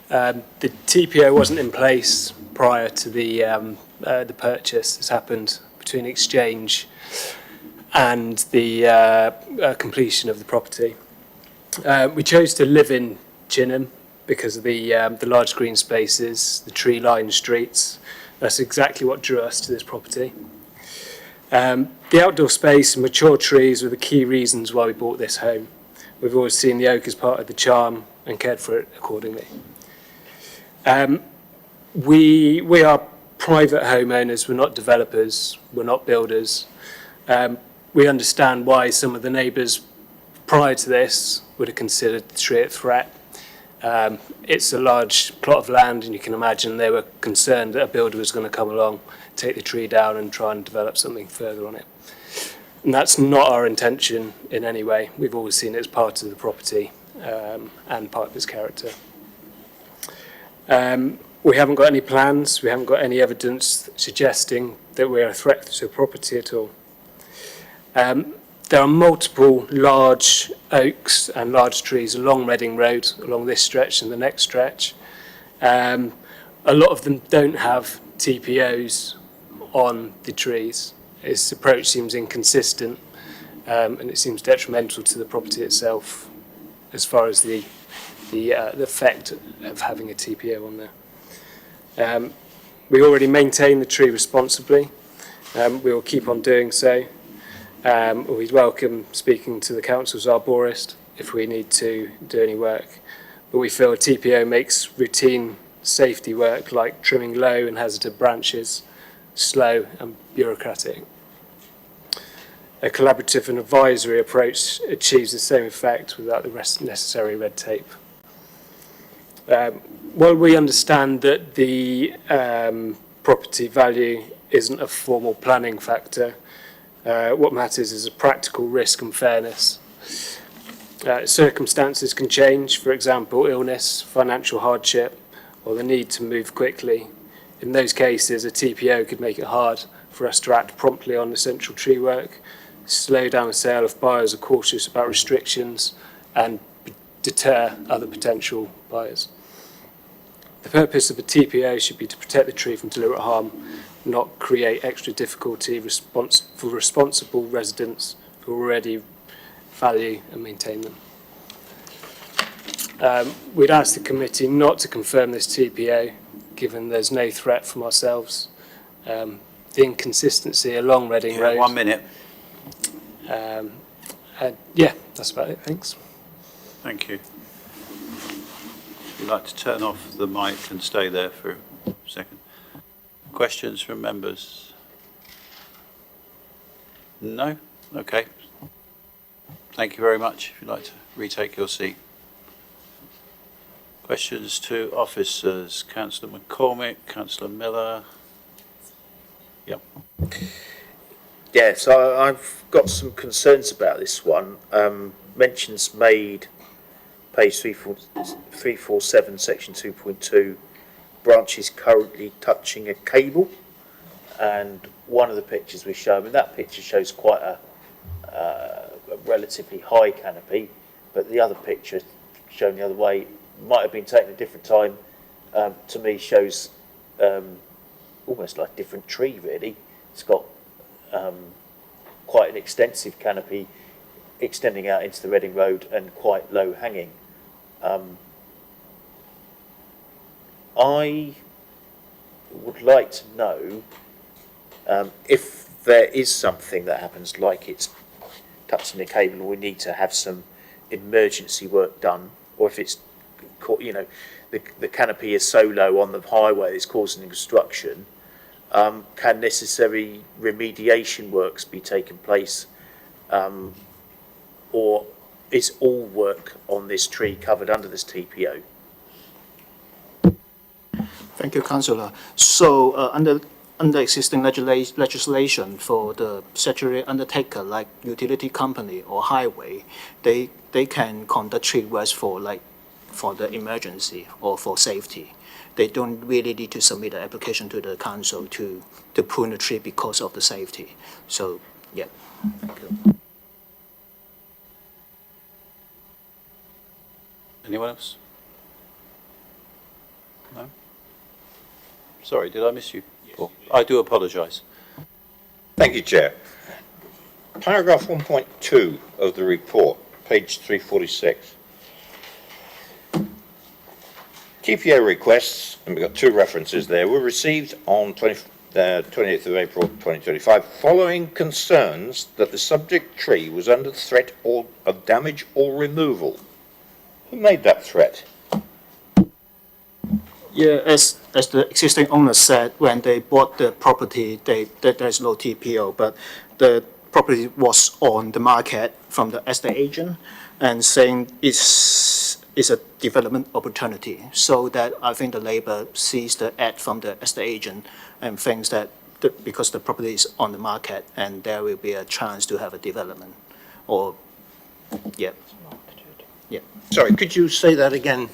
The TPO wasn't in place prior to the purchase. This happened between exchange and the completion of the property. We chose to live in Chinham because of the large green spaces, the tree-lined streets. That's exactly what drew us to this property. The outdoor space and mature trees were the key reasons why we bought this home. We've always seen the oak as part of the charm and cared for it accordingly. We are private homeowners, we're not developers, we're not builders. We understand why some of the neighbours prior to this would have considered the tree a threat. It's a large plot of land, and you can imagine they were concerned that a builder was going to come along, take the tree down and try and develop something further on it. And that's not our intention in any way. We've always seen it as part of the property and part of its character. We haven't got any plans, we haven't got any evidence suggesting that we're a threat to the property at all. There are multiple large oaks and large trees along Reading Road, along this stretch and the next stretch. A lot of them don't have TPOs on the trees. Its approach seems inconsistent, and it seems detrimental to the property itself as far as the effect of having a TPO on there. We already maintain the tree responsibly. We will keep on doing so. We'd welcome speaking to the council's arborist if we need to do any work. But we feel a TPO makes routine safety work like trimming low and hazardous branches slow and bureaucratic. A collaborative and advisory approach achieves the same effect without the necessary red tape. While we understand that the property value isn't a formal planning factor, what matters is a practical risk and fairness. Circumstances can change, for example, illness, financial hardship, or the need to move quickly. In those cases, a TPO could make it hard for us to act promptly on essential tree work, slow down the sale if buyers are cautious about restrictions, and deter other potential buyers. The purpose of a TPO should be to protect the tree from deliberate harm, not create extra difficulty for responsible residents who already value and maintain them. We'd ask the committee not to confirm this TPO, given there's no threat from ourselves. The inconsistency along Reading Road. 1 minute. Yeah, that's about it. Thanks. Thank you. you'd like to turn off the mic and stay there for a second. Questions from members? No? Okay. Thank you very much. If you'd like to retake your seat. Questions to officers. Councillor McCormick, Councillor Miller. Yep. Yeah, so I've got some concerns about this one. Mentions made, page 347, section 2.2, branches currently touching a cable. And one of the pictures we show, I mean, that picture shows quite a relatively high canopy, but the other picture shown the other way might have been taken at a different time. To me, shows almost like a different tree, really. It's got quite an extensive canopy extending out into the Reading Road and quite low hanging. I would like to know if there is something that happens like it's touching the cable and we need to have some emergency work done, or if it's, you know, the canopy is so low on the highway it's causing obstruction, can necessary remediation works be taken place, or is all work on this tree covered under this TPO? Thank you, Councillor. So under existing legislation for the statutory undertaker like utility company or highway, they can conduct tree works for the emergency or for safety. They don't really need to submit an application to the council to prune a tree because of the safety. So, yeah. Thank you. Anyone else? No? Sorry, did I miss you? Paul? I do apologise. Thank you, Chair. Paragraph 1.2 of the report, page 346. TPO requests, and we've got two references there, were received on 28th of April 2025 following concerns that the subject tree was under threat of damage or removal. Who made that threat? Yeah, as the existing owner said, when they bought the property, there's no TPO, but the property was on the market from the estate agent and saying it's a development opportunity. So that I think the neighbor sees the ad from the estate agent and thinks that because the property is on the market and there will be a chance to have a development. Or, yeah. Yeah. Sorry, could you say that again,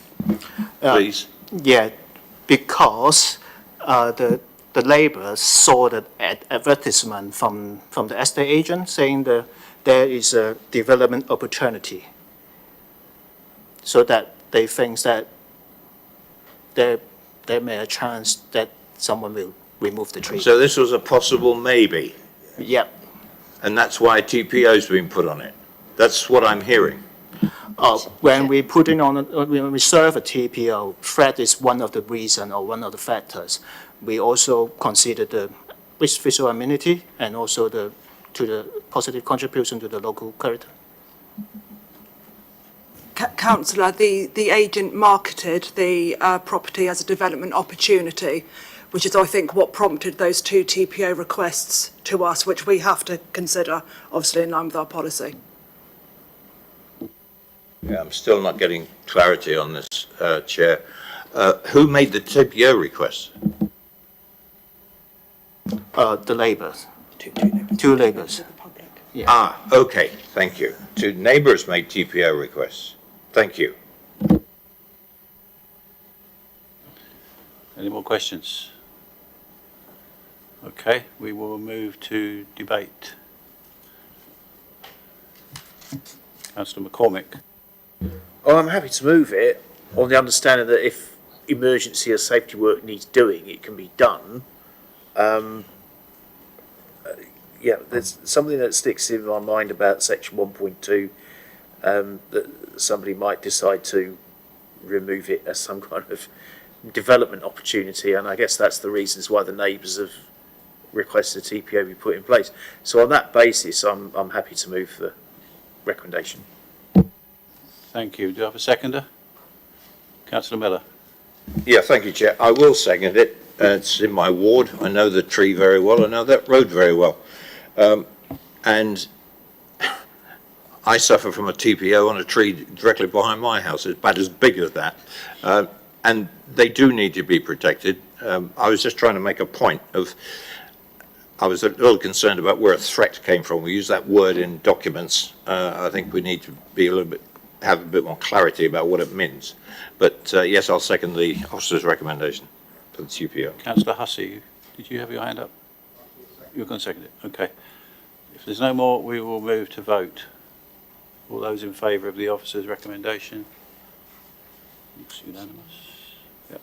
please? Yeah, because the neighbor saw the advertisement from the estate agent saying that there is a development opportunity. So that they think that there may be a chance that someone will remove the tree. So this was a possible maybe? Yep. And that's why TPO's been put on it? That's what I'm hearing. When we put in on, when we serve a TPO, threat is one of the reasons or one of the factors. We also consider the visual amenity and also the positive contribution to the local character. Councillor, the agent marketed the property as a development opportunity, which is, I think, what prompted those two TPO requests to us, which we have to consider, obviously, in line with our policy. Yeah, I'm still not getting clarity on this, Chair. Who made the TPO request? The neighbours. Two neighbours. Yeah. Ah, okay, thank you. Two neighbours made TPO requests. Thank you. Any more questions? Okay, we will move to debate. Councillor McCormick. Oh, I'm happy to move it on the understanding that if emergency or safety work needs doing, it can be done. Yeah, there's something that sticks in my mind about section 1.2, that somebody might decide to remove it as some kind of development opportunity, and I guess that's the reasons why the neighbours have requested a TPO be put in place. So on that basis, I'm happy to move the recommendation. Thank you. Do you have a seconder? Councillor Miller. Yeah, thank you, Chair. I will second it. It's in my ward. I know the tree very well. I know that road very well. And I suffer from a TPO on a tree directly behind my house. It's about as big as that. And they do need to be protected. I was just trying to make a point of, I was a little concerned about where a threat came from. We use that word in documents. I think we need to be have a bit more clarity about what it means. But yes, I'll second the officer's recommendation for the TPO. Councillor Hussey, did you have your hand up? You're going to second it? Okay. If there's no more, we will move to vote. All those in favour of the officer's recommendation? Looks unanimous. Yep.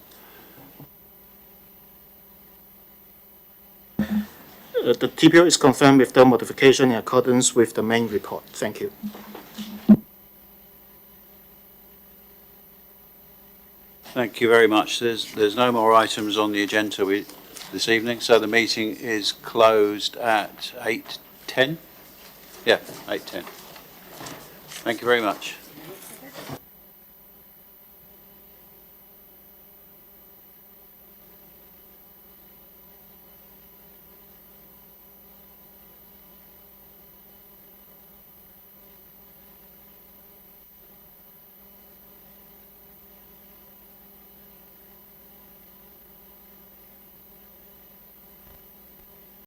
The TPO is confirmed with the modification in accordance with the main report. Thank you. Thank you very much. There's no more items on the agenda this evening, so the meeting is closed at 8:10. Yeah, 8:10. Thank you very much.